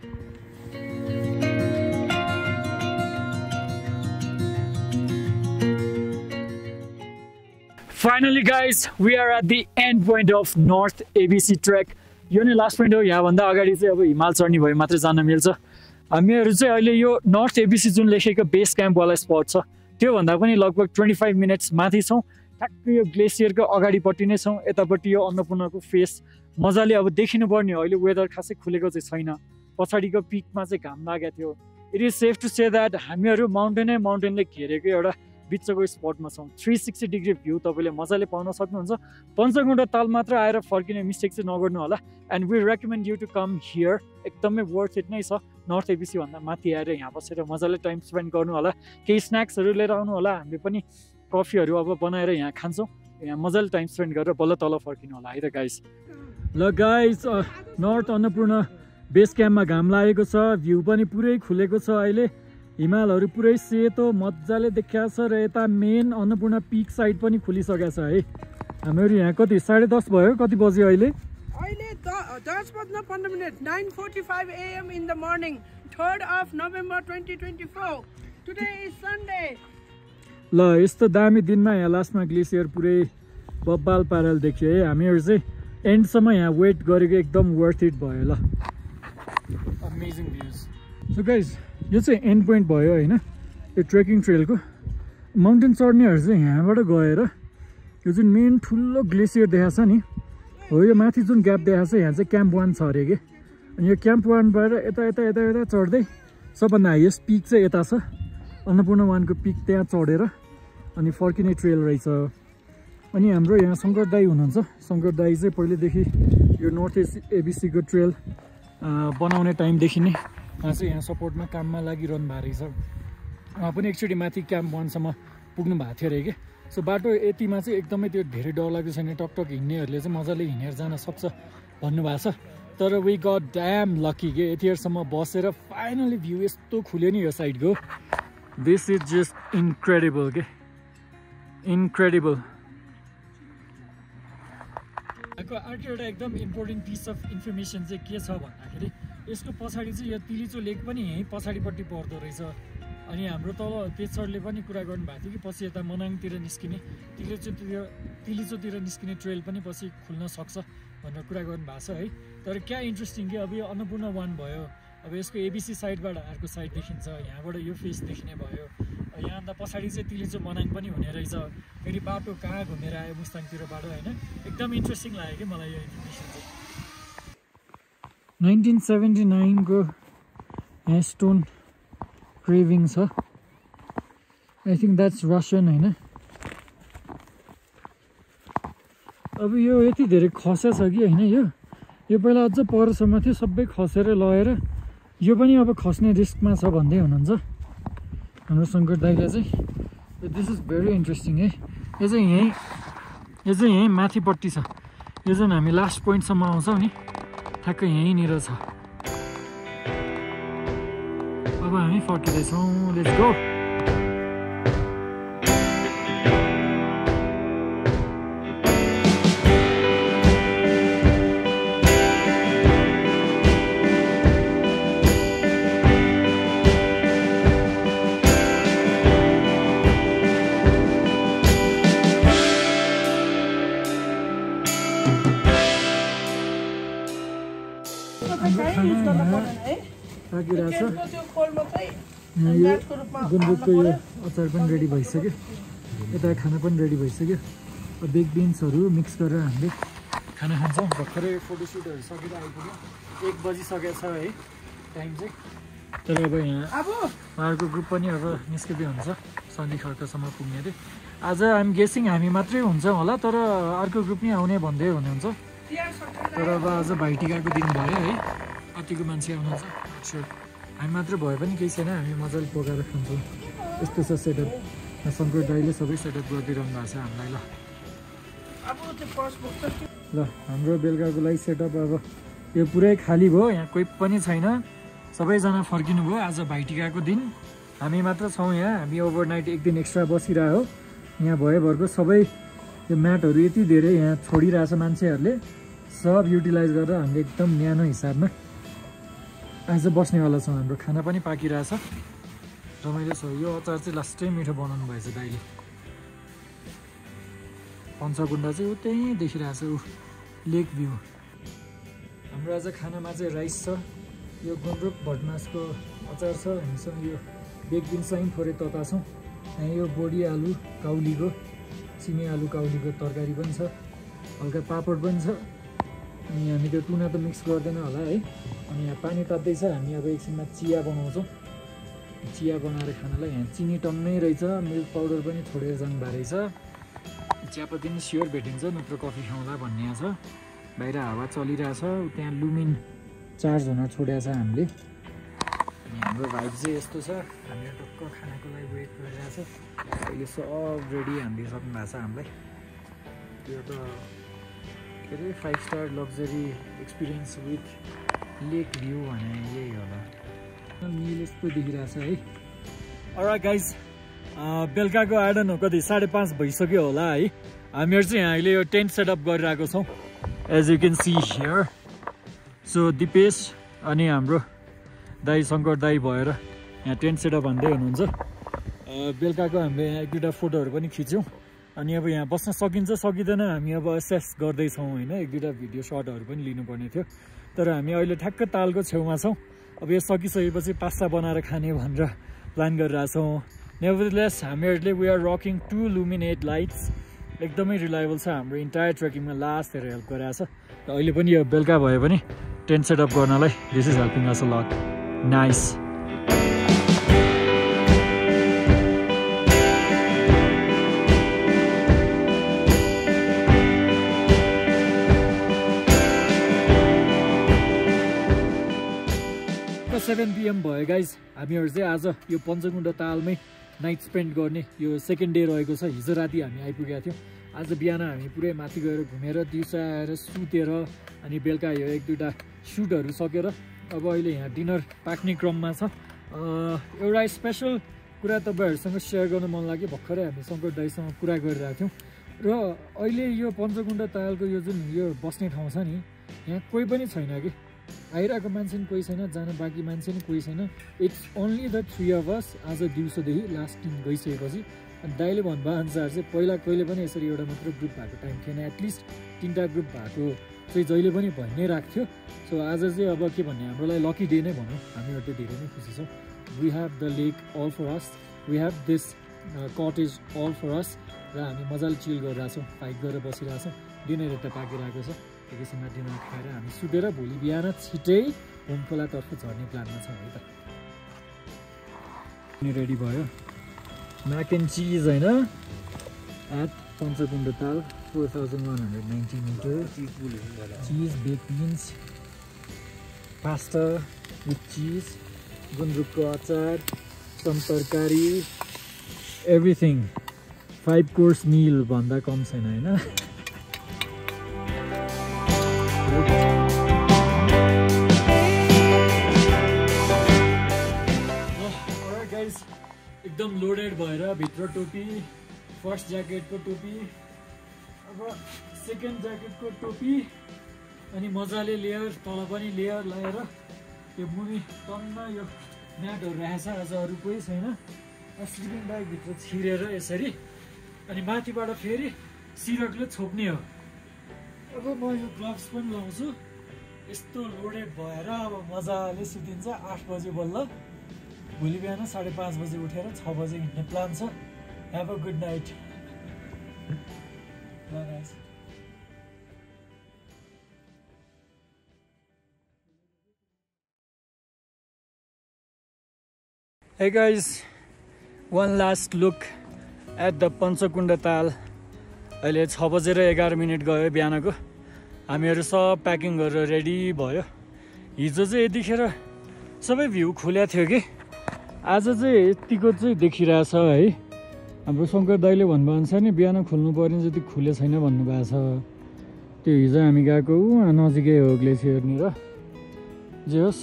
finally guys we are at the end point of north ABC trek यो नै लास्ट पोइन्ट हो यहाँभन्दा अगाडि चाहिँ अब हिमाल चढ्ने भए मात्रै जान मिल्छ हामीहरू चाहिँ अहिले यो नर्थ एबिसी जुन लेखेको बेस क्याम्पवाला स्पट छ त्योभन्दा पनि लगभग 25 मिनट्स माथि छौँ ठ्याक्कै यो ग्लेसियरको अगाडिपट्टि नै छौँ यतापट्टि यो अन्नपूर्णको फेस मजाले अब देखिनु पर्ने हो अहिले वेदर खासै खुलेको चाहिँ छैन पछाडिको पिकमा चाहिँ घाम लागेको थियो it is safe to say that हामीहरू माउन्टेनले घेरेको एउटा बिचको स्पटमा छौँ 360 डिग्री भ्यू तपाईँले मजाले पाउन सक्नुहुन्छ पञ्चकुण्ड ताल मात्र आएर फर्किने मिस्टेक चाहिँ नगर्नु होला and we recommend you to come here एकदमै वर्थ इट नै छ नर्थ एबिसी भन्दा माथि आएर यहाँ बसेर मजाले टाइम स्पेन्ड गर्नु होला केही स्न्याक्सहरू लिएर आउनु होला हामीले पनि कफीहरू अब बनाएर यहाँ खान्छौँ यहाँ मजाले टाइम स्पेन्ड गरेर बल्ल तल फर्किनु होला है त गाइस ल गाइस नर्थ अन्नपूर्ण बेस क्याम्पमा घाम लागेको छ भ्यू पनि पुरै खुलेको छ अहिले हिमालहरू पुरै सेतो मजाले देखिएको छ र यता मेन अन्नपूर्ण पिक साइड पनि खुलिसकेको छ है हामीहरू यहाँ कति 10:30 भयो कति बज्यो अहिले 10:15 9:45 AM in the morning 3rd of November 2024 today is Sunday ल यस्तो दामी दिनमा यहाँ लास्टमा ग्लेसियर पुरै बब्बाल पाराले देखियो है हामीहरू चाहिँ एन्डसम्म यहाँ वेट गरेको एकदम वर्थ इट भयो ल अमेजिङ भ्यूज सो गाइज यो चाहिँ एन्ड पोइन्ट भयो होइन यो ट्रेकिङ ट्रेलको माउन्टेन चढ्नेहरू चाहिँ यहाँबाट गएर यो जुन मेन ठुलो ग्लेसियर देखाएको छ नि हो यो माथि जुन ग्याप देखाएको छ यहाँ चाहिँ क्याम्प 1 छ अरे कि अनि यो क्याम्प 1बाट यता चढ्दै सबभन्दा हाइएस्ट पिक चाहिँ यता छ अन्नपूर्ण 1 को पिक त्यहाँ चढेर अनि फर्किने ट्रेल रहेछ अनि हाम्रो यहाँ शङ्कर दाई हुनुहुन्छ शङ्कर दाई चाहिँ पहिलेदेखि यो नर्थ एबिसीको ट्रेल बनाउने टाइमदेखि नै उहाँ चाहिँ यहाँ सपोर्टमा काममा लागिरहनु भएको रहेछ उहाँ पनि एकचोटि माथि क्याम्प 1 सम्म पुग्नु भएको थियो अरे कि सो बाटो यतिमा चाहिँ एकदमै त्यो धेरै डर लाग्दो छैन टकटक हिँड्नेहरूले चाहिँ मजाले हिँडेर जान सक्छ भन्नुभएको छ तर वी गट ड्याम लकी के यतिहरूसम्म बसेर फाइनली भ्यू यस्तो खुल्यो नि यो साइडको दिस इज जस्ट इन्क्रेडिबल के इन्क्रेडिबल अर्को एउटा एकदम इम्पोर्टेन्ट पिस अफ इन्फर्मेसन चाहिँ के छ भन्दाखेरि यसको पछाडि चाहिँ यो तिलिचो लेक पनि यहीँ पछाडिपट्टि पर्दो रहेछ। अनि हाम्रो तल पेचरले पनि कुरा गर्नुभएको थियो कि पछि यता मनाङतिर निस्किने तिलिचोतिर निस्किने ट्रेल पनि पछि खुल्न सक्छ भनेर कुरा गर्नुभएको छ है। तर क्या इन्ट्रेस्टिङ कि अब यो अन्नपूर्ण 1 भयो, अब यसको एबिसी साइडबाट अर्को साइड देखिन्छ, यहाँबाट यो फेस देखिने भयो, यहाँभन्दा पछाडि चाहिँ तिलिचो मनाङ पनि हुने रहेछ। फेरि बाटो कहाँ घुमेर आयो मुस्ताङतिरबाट होइन, एकदम इन्ट्रेस्टिङ लाग्यो कि मलाई यो इन्फर्मेसन चाहिँ। 1979 को यहाँ स्टोन क्रेभिङ छ। आई थिङ्क द्याट्स रसियन होइन। अब यो यति धेरै खस्या छ कि होइन, यो पहिला अझ परसम्म थियो, सबै खसेर लगेर यो पनि अब खस्ने रिस्कमा छ भन्दै हुनुहुन्छ हाम्रो शङ्कर दाइले चाहिँ। दिस इज भेरी इन्ट्रेस्टिङ है। यो चाहिँ यहीँ माथिपट्टि छ। यो जुन हामी लास्ट पोइन्टसम्म आउँछौँ नि ठ्याक्कै यहीँनिर छ। अब हामी फर्किँदैछौँ, लेट्स गो। गुन्द्रुकको यो अचार पनि रेडी भइसक्यो, यता खाना पनि रेडी भइसक्यो। बेग बिन्सहरू मिक्स गरेर हामीले खाना खान्छौँ। भर्खरै फोटोसुटहरू सकेर आइपुग्यो, 1 बजिसकेको छ है टाइम चाहिँ। तर अब यहाँ उहाँहरूको ग्रुप पनि अब निस्किँदै हुन्छ, सन्धि खर्कसम्म पुग्ने अरे। आज आइएम गेसिङ हामी मात्रै हुन्छ होला, तर अर्को ग्रुप नै आउने भन्दै हुनुहुन्छ। तर अब आज भाइटिकाको दिन भयो है, कतिको मान्छे आउनुहुन्छ हामी मात्र भए पनि केही छैन, हामी मजाले पकाएर खान्छौँ। यस्तो छ सेटअप। शङ्कर दाइले सबै सेटअप गरिदिइरहनु भएको छ हामीलाई। ल हाम्रो बेलुकाको लागि सेटअप अब यो पुरै खाली भयो, यहाँ कोही पनि छैन, सबैजना फर्किनु भयो। आज भाइटिकाको दिन हामी मात्र छौँ यहाँ। हामी ओभरनाइट 1 दिन एक्स्ट्रा बसिरहेको यहाँ भएभरको सबै यो म्याटहरू यति धेरै यहाँ छोडिरहेछ मान्छेहरूले, सब युटिलाइज गरेर हामीले एकदम न्यानो हिसाबमा आज बस्नेवाला छौँ। हाम्रो खाना पनि पाकिरहेछ, रमाइलो छ। यो अचार चाहिँ लास्टै मिठो बनाउनु भएछ दाइले। पञ्चकुण्डा चाहिँ ऊ त्यहीँ देखिरहेछ, ऊ लेक भ्यू। हाम्रो आज खानामा चाहिँ राइस छ, यो गुन्द्रुक भटमासको अचार छ, हामीसँग यो बेग बिन्स चाहिँ थोरै तता छौँ। यहाँ यो बोडी आलु काउलीको, सिमी आलु काउलीको तरकारी पनि छ, हल्का पापड पनि छ। अनि हामी त्यो टुना त मिक्स गर्दैन होला है। अनि यहाँ पानी तात्दैछ, हामी अब एकछिनमा चिया बनाउँछौँ। चिया बनाएर खानालाई यहाँ चिनी टन्नै रहेछ, मिल्क पाउडर पनि छोडेर जानु भएको रहेछ। चियापत्ती पनि स्योर भेटिन्छ, नत्र कफी खाउँला भन्ने छ। बाहिर हावा चलिरहेछ, त्यहाँ लुमिन चार्ज हुन छोडेको छ हामीले। अनि हाम्रो भाइब चाहिँ यस्तो छ, हामी टक्क खानाको लागि वेट गरिरहेछ। अहिले सब रेडी हानिदिइसक्नु भएको छ हामीलाई। त्यो त के अरे 5 star luxury experience with lake view भने यही होला। मिल यस्तो देखिरहेछ है। अलराइट गाइज, बेलुकाको आई डोन्ट नो कति 5:30 भइसक्यो होला है। हामीहरू चाहिँ यहाँ अहिले यो टेन्ट सेटअप गरिरहेको छौँ, as you can see here. So Dipesh अनि हाम्रो दाई शङ्कर दाई भएर यहाँ टेन्ट सेटअप हान्दै हुनुहुन्छ। बेलुकाको हामीले यहाँ 1-2 फोटोहरू पनि खिच्यौँ। अनि अब यहाँ बस्न सकिन्छ सकिँदैन हामी अब एसेस गर्दैछौँ होइन। 1-2 भिडियो सर्टहरू पनि लिनुपर्ने थियो, तर हामी अहिले ठ्याक्क तालको छेउमा छौँ। अब यो सकिसकेपछि पास्ता बनाएर खाने भनेर प्लान गरिरहेछौँ। नेभरलेस हामीहरूले वी आर रकिङ 2 लुमिनेट लाइट्स, एकदमै रिलायबल छ। हाम्रो इन्टायर ट्रेकिङमा लास्ट धेरै हेल्प गरिरहेछ। र अहिले पनि यो बेलुका भए पनि टेन्ट सेटअप गर्नलाई this is helping us a lot. Nice. So 7 PM भयो गाइज। हामीहरू चाहिँ आज यो पञ्चकुण्ड तालमै नाइट स्पेन्ड गर्ने यो सेकेन्ड डे रहेको छ। हिजो राति हामी आइपुगेका थियौँ, आज बिहान हामी पुरै माथि गएर घुमेर दिउँसो आएर सुतेर अनि बेलुका यो 1-2 सुटहरू सकेर अब अहिले यहाँ डिनर पाक्ने क्रममा छ। एउटा स्पेसल कुरा तपाईँहरूसँग सेयर गर्न मन लाग्यो। भर्खरै हामी शङ्कर दाइसँग कुरा गरिरहेको थियौँ र अहिले यो पञ्चकुण्ड तालको यो जुन यो बस्ने ठाउँ छ नि, यहाँ कोही पनि छैन कि। आइरहेको मान्छे नि कोही छैन, जान बाँकी मान्छे नि कोही छैन। It's only the 3 of us आज दिउँसोदेखि लास्ट टिम गइसकेपछि। अनि दाइले भन्नुभयो अनुसार चाहिँ पहिला कहिले पनि यसरी एउटा मात्र ग्रुप भएको टाइम थिएन, एटलिस्ट 3टा ग्रुप भएको चाहिँ जहिले पनि भइ नै राख्थ्यो। सो आज चाहिँ अब के भन्ने हाम्रो लागि लकी डे नै भनौँ, हामीहरू चाहिँ धेरै नै खुसी छौँ। We have the lake all for us, we have this cottage all for us, र हामी मजाले चिल गरिरहेछौँ, फाइट गरेर बसिरहेछौँ। डिनर यता पाकिरहेको छ, एकैछिनमा डिनर खाएर हामी सुतेर भोलि बिहान छिटै होमखोलातर्फ झर्ने प्लानमा छौँ है त। रेडी भयो म्याक एन्ड चिज होइन, एट पञ्चकुण्ड ताल 4190 मिटर, चिज बेक बिन्स, पास्ता विथ चिज, गुन्द्रुकको अचार, सम तरकारी, एभ्रिथिङ 5 course मिल भन्दा कम छैन होइन। गाइस एकदम लोडेड भएर भित्र टोपी, फर्स्ट ज्याकेटको टोपी, अब सेकेन्ड ज्याकेटको टोपी, अनि मजाले लेयर तल पनि लेयर लगाएर यो मुनि टन्न यो म्याटहरू राखेछ। आज अरू कोही छैन, स्लिपिङ ब्यागभित्र छिरेर यसरी, अनि माथिबाट फेरि सिरकले छोप्ने हो। अब म यो ग्लभ्स पनि लाउँछु। यस्तो लोडेड भएर अब मजाले सुतिन्छ 8 बजे बल्ल। भोलि बिहान 5:30 बजे उठेर 6 बजे हिँड्ने प्लान छ। Have a good night. Hey guys, one last look at the पञ्चकुण्ड ताल। अहिले 6 बजेर 11 मिनट गयो बिहानको। हामीहरू सब प्याकिङ गरेर रेडी भयो। हिजो चाहिँ यतिखेर सबै भ्यू खुल्या थियो कि आज चाहिँ यतिको चाहिँ देखिरहेछ है। हाम्रो शङ्कर दाइले भन्नुभयो अनुसार नि बिहान खोल्नु पर्ने जति खुले छैन भन्नुभएको छ। त्यो हिजो हामी गएको नजिकै हो ग्लेसियरनिर। जे होस्,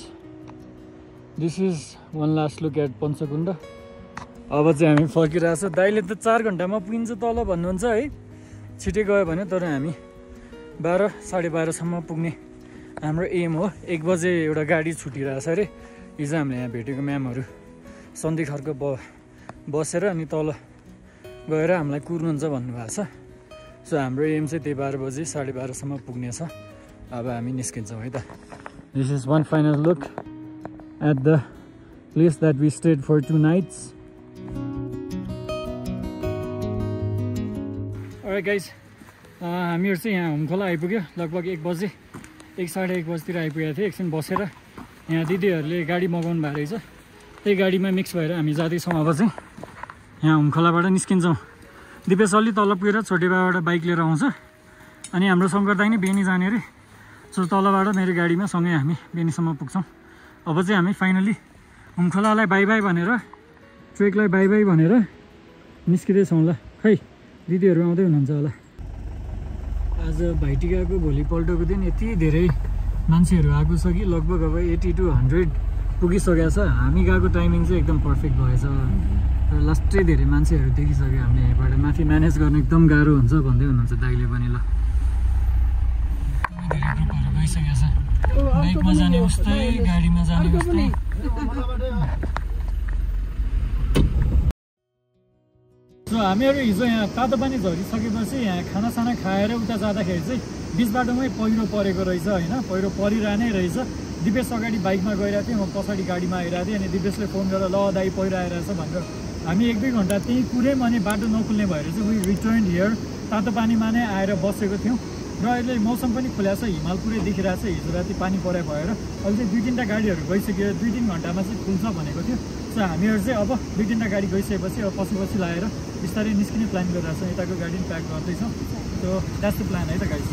this is one last look at Panchkund. अब चाहिँ हामी फर्किरहेछ। दाइले त 4 घन्टामा पुगिन्छ तल भन्नुहुन्छ है, छिटै गयो भने। तर हामी 12 साढे 12सम्म पुग्ने हाम्रो एम हो। 1 बजे एउटा गाडी छुटिरहेछ अरे। हिजो हामीले यहाँ भेटेको म्यामहरू सन्धि खर्क बसेर अनि तल गएर हामीलाई कुर्नुहुन्छ भन्नुभएको छ। सो हाम्रो एम चाहिँ त्यही 12 बजे साढे 12सम्म पुग्नेछ। अब हामी निस्किन्छौँ है त। This is one final look at the place that we stayed for 2 nights। Alright guys, हामीहरू चाहिँ यहाँ होमखोला आइपुग्यो लगभग 1 बजे, 1 साढे 1 बजीतिर आइपुगेको थियो। एकछिन बसेर यहाँ दिदीहरूले गाडी मगाउनु भएको रहेछ, त्यही गाडीमा मिक्स भएर हामी जाँदैछौँ। अब चाहिँ यहाँ होमखोलाबाट निस्किन्छौँ। दिपेश अलि तल पुगेर छोटेबाबाट बाइक लिएर आउँछ, अनि हाम्रो शङ्कर दाइ नै बेनी जाने अरे। सो तलबाट मेरो गाडीमा सँगै हामी बेनीसम्म पुग्छौँ। अब चाहिँ हामी फाइनली होमखोलालाई बाई बाई भनेर, ट्रेकलाई बाई बाई भनेर निस्किँदैछौँ ल। खै दिदीहरू आउँदै हुनुहुन्छ होला। आज भाइटिकाको भोलिपल्टको दिन यति धेरै मान्छेहरू आएको छ कि लगभग अब 80 to 100 पुगिसकेको छ। हामी गएको टाइमिङ चाहिँ एकदम पर्फेक्ट भएछ र लास्टै धेरै मान्छेहरू देखिसक्यो। हामीले यहाँबाट माथि म्यानेज गर्नु एकदम गाह्रो हुन्छ भन्दै हुनुहुन्छ दाइले पनि ल। धेरै ग्रुपहरू गइसकेको छ, बाइकमा जाने उस्तै, गाडीमा जाने उस्तै। सो हामीहरू हिजो यहाँ तातो पानी झरिसकेपछि यहाँ खानासाना खाएर उता जाँदाखेरि चाहिँ बिच बाटोमै पहिरो परेको रहेछ होइन। पहिरो परिरहनै रहेछ। दिपेश अगाडि बाइकमा गइरहेको थिएँ, म पछाडि गाडीमा आइरहेको थिएँ। अनि दिपेशले फोन गरेर ल दाइ पहिरो आइरहेछ भनेर हामी 1-2 घन्टा त्यहीँ कुर्यौँ। अनि बाटो नखुल्ने भएर चाहिँ वी रिटर्न हियर, तातो पानीमा नै आएर बसेको थियौँ। र अहिले मौसम पनि खुल्या छ, हिमाल पुरै देखिरहेछ। हिजो राति पानी परे भएर अहिले चाहिँ 2-3टा गाडीहरू गइसक्यो। 2-3 घन्टामा चाहिँ खुल्छ भनेको थियो। सो हामीहरू चाहिँ अब 2-3टा गाडी गइसकेपछि अब पछि लगाएर बिस्तारै निस्किने प्लान गरिरहेछौँ। यताको गाडी पनि प्याक गर्दैछौँ। सो द्याट्स द प्लान है त गाइस।